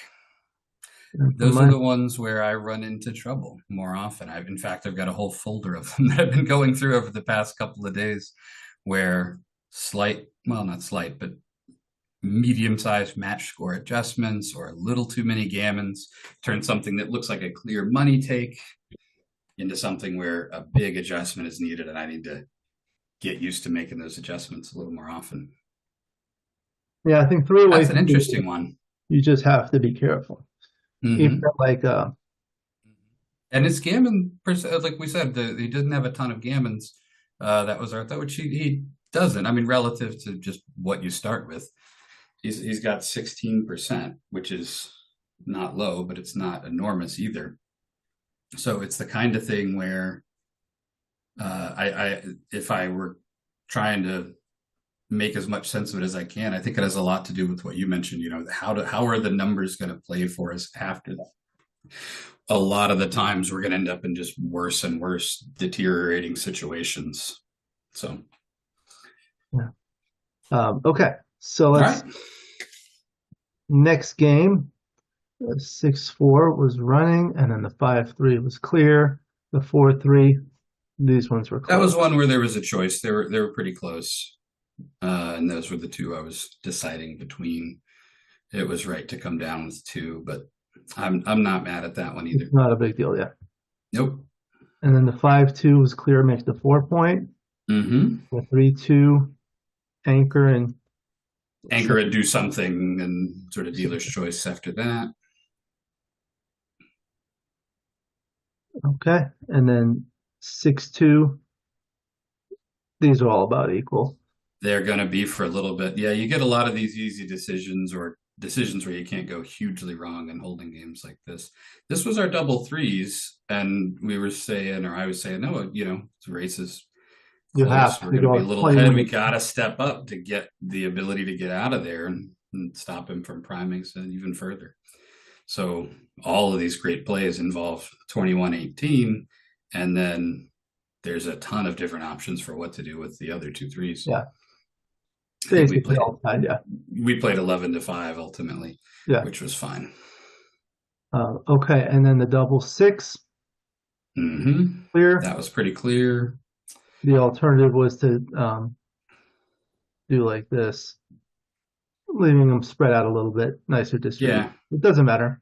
Those are the ones where I run into trouble more often. In fact, I've got a whole folder of them that I've been going through over the past couple of days where not slight, but medium-sized match score adjustments or a little too many gammons turn something that looks like a clear money take into something where a big adjustment is needed, and I need to get used to making those adjustments a little more often. Yeah, I think three-way, That's an interesting one. you just have to be careful. Even like and his gammon, like we said, he didn't have a ton of gammons. That was our thought, which he doesn't. I mean, relative to just what you start with, he's got 16%, which is not low, but it's not enormous either. So it's the kind of thing where if I were trying to make as much sense of it as I can, I think it has a lot to do with what you mentioned. You know, how are the numbers going to play for us after that? A lot of the times we're going to end up in just worse and worse deteriorating situations. So, yeah. Okay, so let's next game. 6-4 was running, and then the 5-3 was clear. The 4-3, these ones were close. That was one where there was a choice. They were pretty close, and those were the two I was deciding between. It was right to come down with 2, but I'm not mad at that one either. It's not a big deal, yeah. Nope. And then the 5-2 was clear, makes the 4-point. The 3-2, anchor and do something, and sort of dealer's choice after that. Okay, and then 6-2. These are all about equal. They're going to be for a little bit. Yeah, you get a lot of these easy decisions, or decisions where you can't go hugely wrong in holding games like this. This was our double threes, and we were saying, or I was saying, no, you know, races. You have to we're going to be a little ahead. We got to step up to get the ability to get out of there and stop him from priming even further. So all of these great plays involve 21-18, and then there's a ton of different options for what to do with the other 2 threes. Yeah. We played 11-5 ultimately, which was fine. Okay, and then the double 6. Clear. That was pretty clear. The alternative was to do like this, leaving them spread out a little bit, nicer distribution. Yeah, it doesn't matter.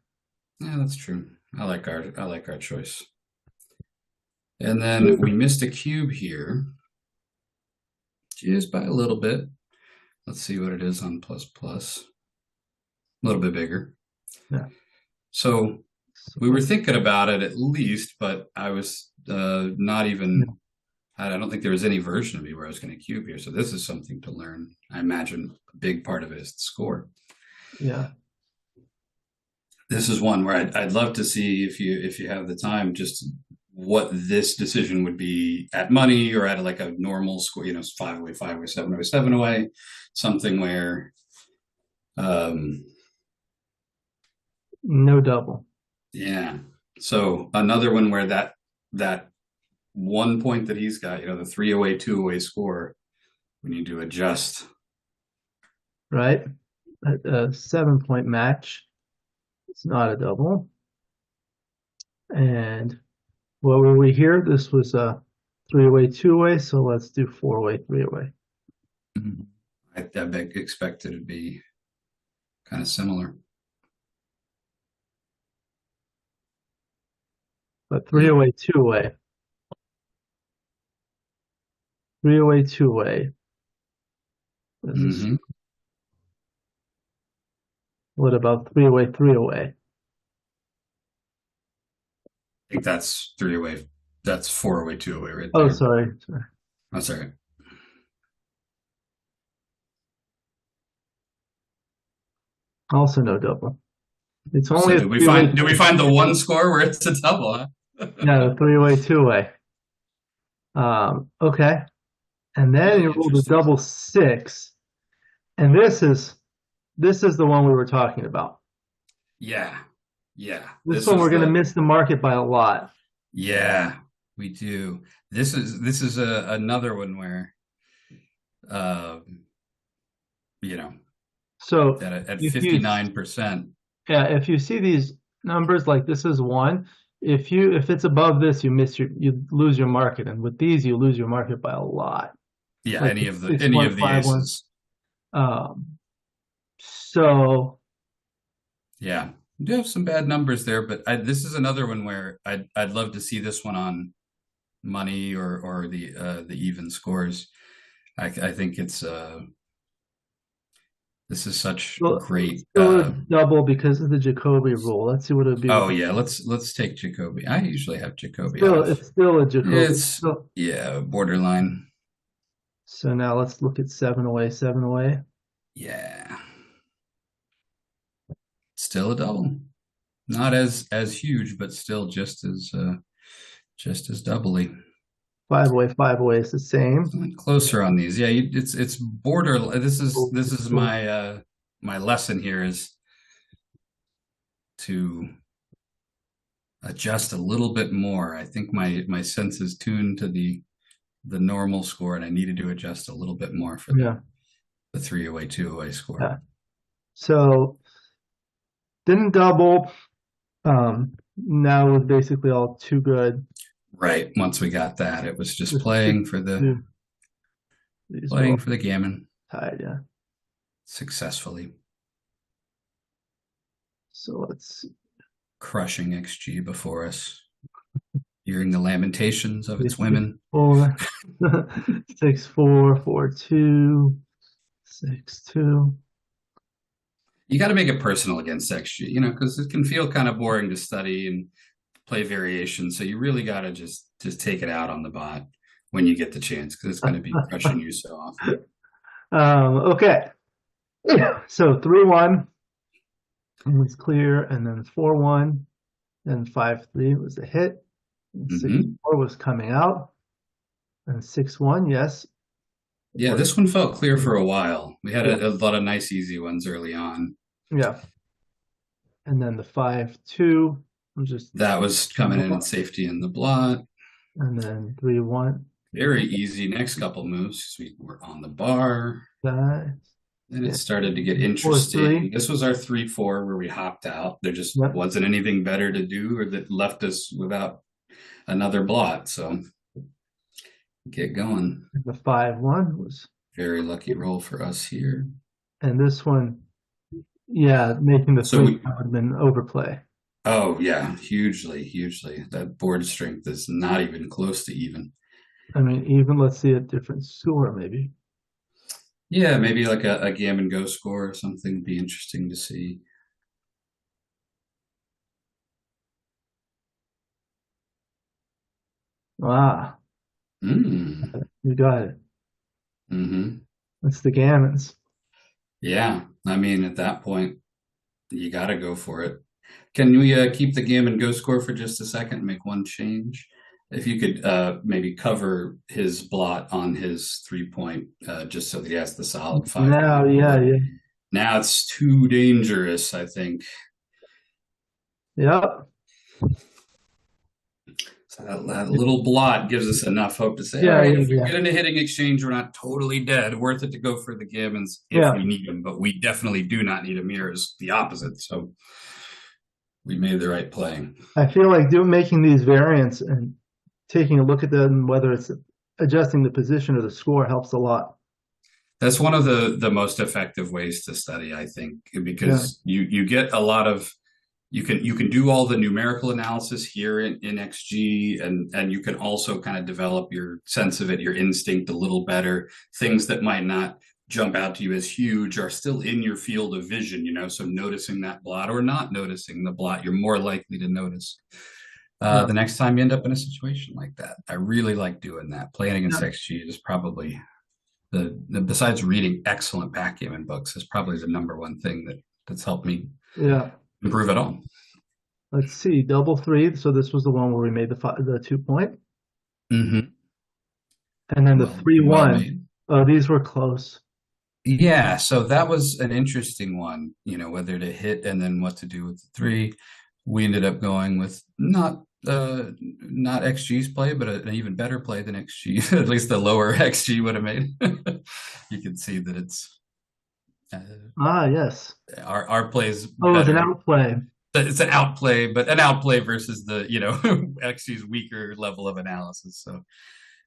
Yeah, that's true. I like our choice. And then we missed a cube here, just by a little bit. Let's see what it is on plus plus. A little bit bigger. Yeah. So we were thinking about it at least, but I was not even. I don't think there was any version of me where I was going to cube here. So this is something to learn. I imagine a big part of it is the score. Yeah. This is one where I'd love to see, if you have the time, just what this decision would be at money or at like a normal score, you know, 5 away, 5 away, 7 away, 7 away, something where no double. Yeah. So another one where that 1 point that he's got, you know, the 3 away, 2 away score, we need to adjust. Right. A 7-point match. It's not a double. And what were we here? This was a 3 away, 2 away. So let's do 4 away, 3 away. I expect it to be kind of similar. But 3 away, 2 away. 3 away, 2 away. What about 3 away, 3 away? I think that's 3 away. That's 4 away, 2 away right there. Oh, sorry. That's all right. Also no double. It's only so do we find the one score where it's a double, huh? Yeah, the 3 away, 2 away. Okay. And then you roll the double 6. And this is the one we were talking about. Yeah. Yeah. This one we're going to miss the market by a lot. Yeah, we do. This is another one where you know, so at 59%. Yeah, if you see these numbers, like this is 1, if it's above this, you lose your market, and with these you lose your market by a lot. Yeah, like any of the aces. So yeah, You do have some bad numbers there, but this is another one where I'd love to see this one on money or the even scores. I think it's this is such Well, great. still a double because of the Jacoby rule. Let's see what it would be with Oh yeah, let's take Jacoby. I usually have Jacoby still off. it's still a Jacoby. It's yeah, borderline. So now let's look at 7 away, 7 away. Yeah, still a double. Not as huge, but still just as doubly. 5 away, 5 away is the same. Closer on these. Yeah, it's border. This is my my lesson here is to adjust a little bit more. I think my sense is tuned to the normal score, and I needed to adjust a little bit more for the 3 away, 2 away score. Yeah. So didn't double. Now it was basically all too good. Right. Once we got that, it was just playing for the gammon. Tied, yeah. Successfully. So let's see. Crushing XG before us. Hearing the lamentations of its women. 4, 6, 4, 4, 2, 6, 2. You got to make it personal against XG, because it can feel kind of boring to study and play variations. So you really got to just take it out on the bot when you get the chance, because it's going to be crushing you so often. Okay. So 3-1 was clear, and then 4-1, and 5-3 was a hit. 6-4 was coming out, and 6-1, yes. Yeah, this one felt clear for a while. We had a lot of nice, easy ones early on. Yeah. And then the 5-2 was just that was coming in safety in the blot. And then 3-1. Very easy. Next couple moves, we were on the bar. That. Then it started to get interesting. This was our 3-4 where we hopped out. There just wasn't anything better to do, or that left us without another blot. So get going. And the 5-1 was very lucky roll for us here. And this one, yeah, making the 3 would have been overplay. Oh yeah, hugely, hugely. That board strength is not even close to even. I mean, even let's see a different score, maybe. Yeah, maybe like a gammon go score or something would be interesting to see. Ah. You got it. It's the gammons. Yeah, I mean, at that point, you got to go for it. Can we keep the gammon go score for just a second and make one change? If you could maybe cover his blot on his 3-point, just so that he has the solid 5. Now, yeah. Now it's too dangerous, I think. Yep. So that little blot gives us enough hope to say, all right, if we get into hitting exchange, we're not totally dead. Worth it to go for the gammons if we need them, but we definitely do not need them here is the opposite. So we made the right play. I feel like making these variants and taking a look at them, whether it's adjusting the position or the score, helps a lot. That's one of the most effective ways to study, I think, because you get a lot of you can do all the numerical analysis here in XG, and you can also kind of develop your sense of it, your instinct a little better. Things that might not jump out to you as huge are still in your field of vision, so noticing that blot or not noticing the blot, you're more likely to notice the next time you end up in a situation like that. I really like doing that. Playing against XG is probably besides reading excellent backgammon books, is probably the #1 thing that's helped me improve at all. Let's see, double 3. So this was the one where we made the 2-point. And then the 3-1. Oh, these were close. Yeah, so that was an interesting one, whether to hit and then what to do with the 3. We ended up going with not XG's play, but an even better play than XG. At least the lower XG would have made. You can see that it's yes. Our plays. Oh, it's an outplay. It's an outplay, but an outplay versus the XG's weaker level of analysis. So,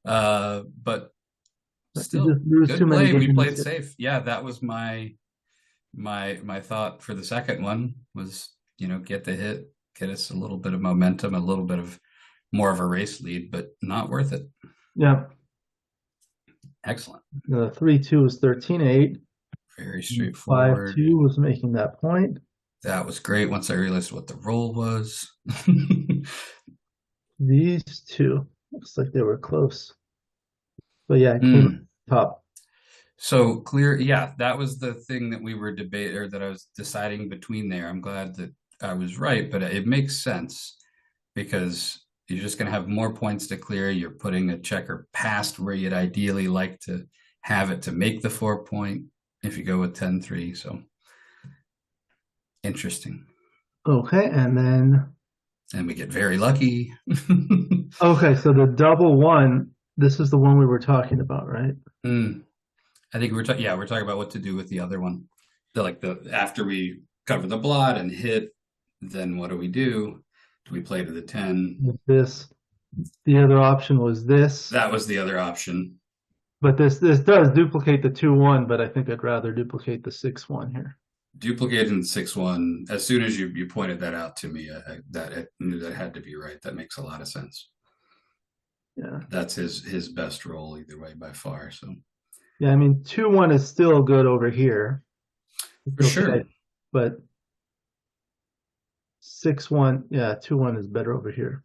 but still good play. We played safe. Yeah, that was my thought for the second one was get the hit, get us a little bit of momentum, a little bit of more of a race lead, but not worth it. Yeah. Excellent. The 3-2 was 13-8. Very straightforward. 5-2 was making that point. That was great once I realized what the roll was. These two, looks like they were close. But yeah, it came top. So clear, yeah, that was the thing that we were debating, or that I was deciding between there. I'm glad that I was right, but it makes sense because you're just going to have more points to clear. You're putting a checker past where you'd ideally like to have it to make the 4-point if you go with 10-3. So interesting. Okay, and we get very lucky. Okay, so the double one, this is the one we were talking about, right? I think we're talking about what to do with the other one. After we cover the blot and hit, then what do we do? Do we play to the 10? This. The other option was this. That was the other option. But this does duplicate the 2-1, but I think I'd rather duplicate the 6-1 here. Duplicating the 6-1. As soon as you pointed that out to me, I knew that had to be right. That makes a lot of sense. Yeah, that's his best roll either way by far. So yeah, I mean 2-1 is still good over here. For sure. But 6-1, yeah, 2-1 is better over here.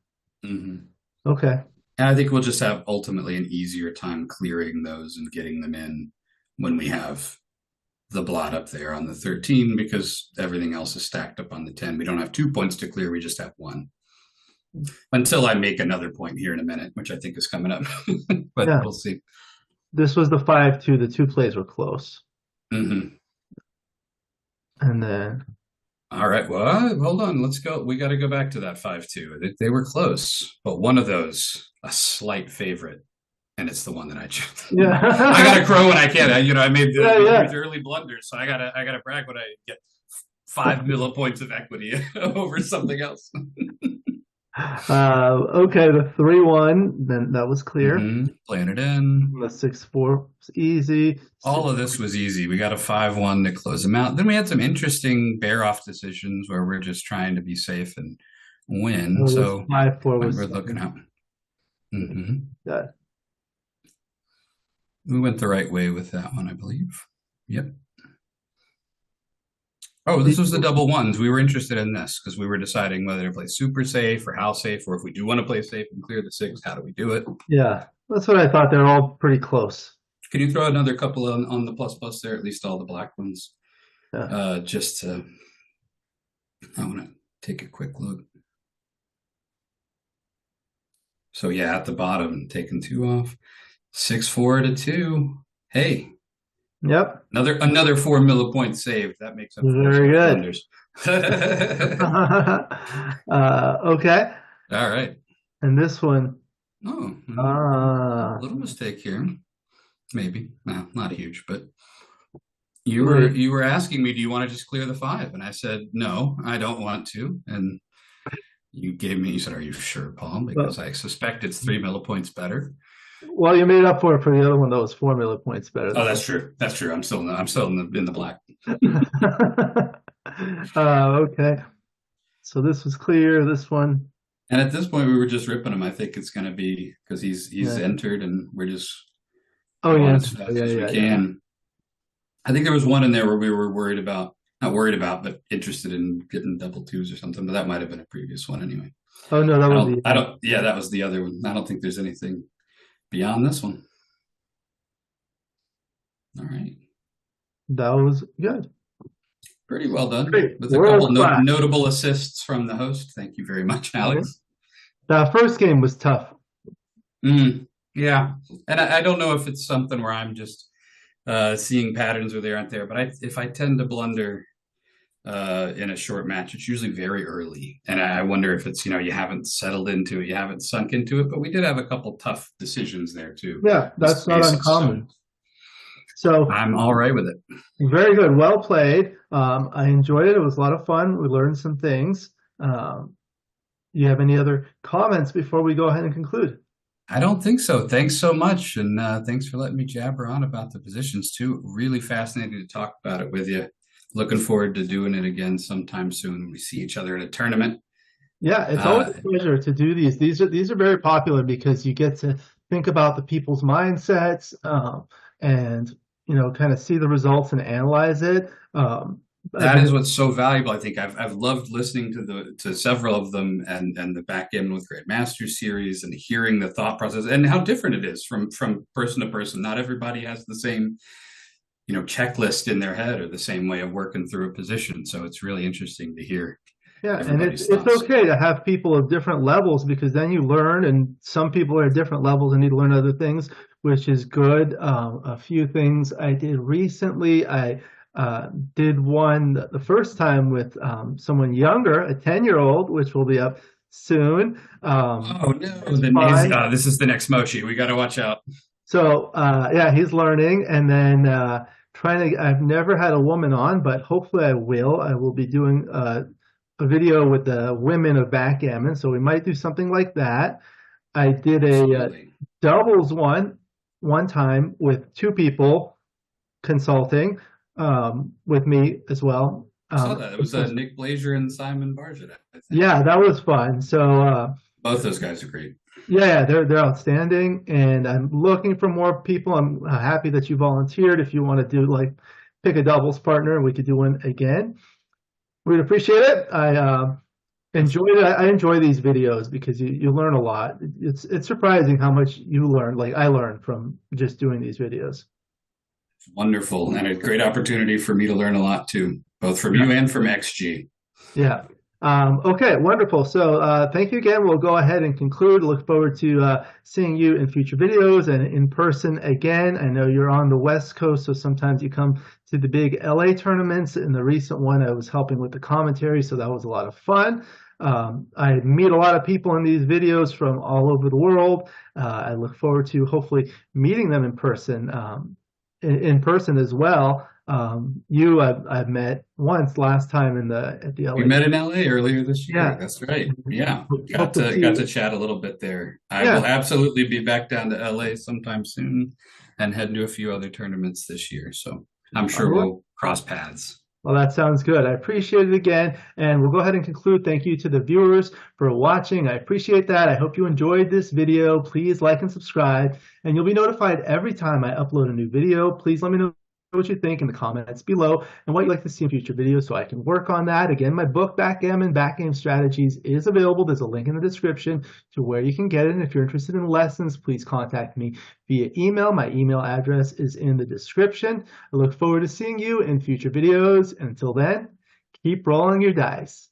Okay. And I think we'll just have ultimately an easier time clearing those and getting them in when we have the blot up there on the 13, because everything else is stacked up on the 10. We don't have 2 points to clear, we just have 1. Until I make another point here in a minute, which I think is coming up. But yeah, we'll see. This was the 5-2. The 2 plays were close. And then... All right, well, hold on. Let's go. We got to go back to that 5-2. They were close, but one of those, a slight favorite, and it's the one that I chose. Yeah. I got to crow when I can. I made these early blunders, so I gotta brag when I get 5 millipoints of equity over something else. Okay, the 3-1, then that was clear. Playing it in. The 6-4 was easy. All of this was easy. We got a 5-1 to close them out. Then we had some interesting bear-off decisions where we're just trying to be safe and win. So 5-4 was we're looking at. Yeah. We went the right way with that one, I believe. Yep. Oh, this was the double ones. We were interested in this because we were deciding whether to play super safe or how safe, or if we do want to play safe and clear the 6, how do we do it? Yeah, that's what I thought. They're all pretty close. Can you throw another couple on the plus there, at least all the black ones? Yeah. Just to, I want to take a quick look. So yeah, at the bottom, taking 2 off. 6-4 to 2. Hey. Yep. Another 4 millipoints saved. That makes up very good. Okay. All right. And this one. A little mistake here. Maybe. No, not huge, but you were asking me, do you want to just clear the 5? And I said, no, I don't want to. And you said, are you sure, Paul? Because I suspect it's 3 millipoints better. Well, you made up for it for the other one that was 4 millipoints better. Oh, that's true. That's true. I'm still in the black. Okay. So this was clear. This one. And at this point, we were just ripping him. I think it's going to be because he's entered, and we're just as fast as we can. I think there was one in there where we were not worried about, but interested in getting double 2s or something. But that might have been a previous one anyway. Oh no, that was that was the other one. I don't think there's anything beyond this one. All right. That was good. Pretty well done. Great. With a couple notable assists from the host. Thank you very much, Alex. The first game was tough. Yeah. And I don't know if it's something where I'm just seeing patterns where they aren't there, but if I tend to blunder in a short match, it's usually very early. And I wonder if it's, you haven't settled into it, you haven't sunk into it, but we did have a couple tough decisions there too. Yeah, that's not uncommon. So I'm all right with it. Very good. Well played. I enjoyed it. It was a lot of fun. We learned some things. You have any other comments before we go ahead and conclude? I don't think so. Thanks so much. And thanks for letting me jabber on about the positions too. Really fascinating to talk about it with you. looking forward to doing it again sometime soon when we see each other at a tournament. Yeah, it's always Uh, a pleasure to do these. These are very popular because you get to think about the people's mindsets, and kind of see the results and analyze it. I've that been is what's so valuable. I think I've loved listening to several of them, and the Backgammon with Grandmasters series, and hearing the thought process and how different it is from person to person. Not everybody has the same checklist in their head or the same way of working through a position. So it's really interesting to hear Yeah, and everybody's it's thoughts. okay to have people of different levels because then you learn, and some people are at different levels and need to learn other things, which is good. A few things I did recently, I did one the first time with someone younger, a 10-year-old, which will be up soon. Oh no, It's then fine. this is the next Moshi. We got to watch out. So yeah, he's learning, and then trying to. I've never had a woman on, but hopefully I will. I will be doing a video with the women of backgammon, so we might do something like that. I did a Absolutely. doubles one time with two people consulting with me as well. I saw that. It was This was Nick Blazier and Simon Barjett, I think. yeah, that was fun. So Both those guys are great. yeah, they're outstanding, and I'm looking for more people. I'm happy that you volunteered. If you want to do like pick a doubles partner, and we could do one again, we'd appreciate it. I enjoyed it. I enjoy these videos because you learn a lot. It's surprising how much you learn. Like I learned from just doing these videos. Wonderful. And a great opportunity for me to learn a lot too, both from Yeah. you and from XG. Yeah. Okay, wonderful. So thank you again. We'll go ahead and conclude. Look forward to seeing you in future videos and in person again. I know you're on the West Coast, so sometimes you come to the big LA tournaments. In the recent one, I was helping with the commentary, so that was a lot of fun. I meet a lot of people in these videos from all over the world. I look forward to hopefully meeting them in person as well. I've met once last time at the We LA. met in LA earlier this year. Yeah, That's right. Yeah. hope to see Got you. to chat a little bit there. I will Yeah, absolutely be back down to LA sometime soon and head to a few other tournaments this year. So I'm all sure right. we'll cross paths. Well, that sounds good. I appreciate it again, and we'll go ahead and conclude. Thank you to the viewers for watching. I appreciate that. I hope you enjoyed this video. Please like and subscribe, and you'll be notified every time I upload a new video. Please let me know what you think in the comments below and what you'd like to see in future videos so I can work on that. Again, my book, Backgammon Strategies, is available. There's a link in the description to where you can get it. And if you're interested in lessons, please contact me via email. My email address is in the description. I look forward to seeing you in future videos. And until then, keep rolling your dice.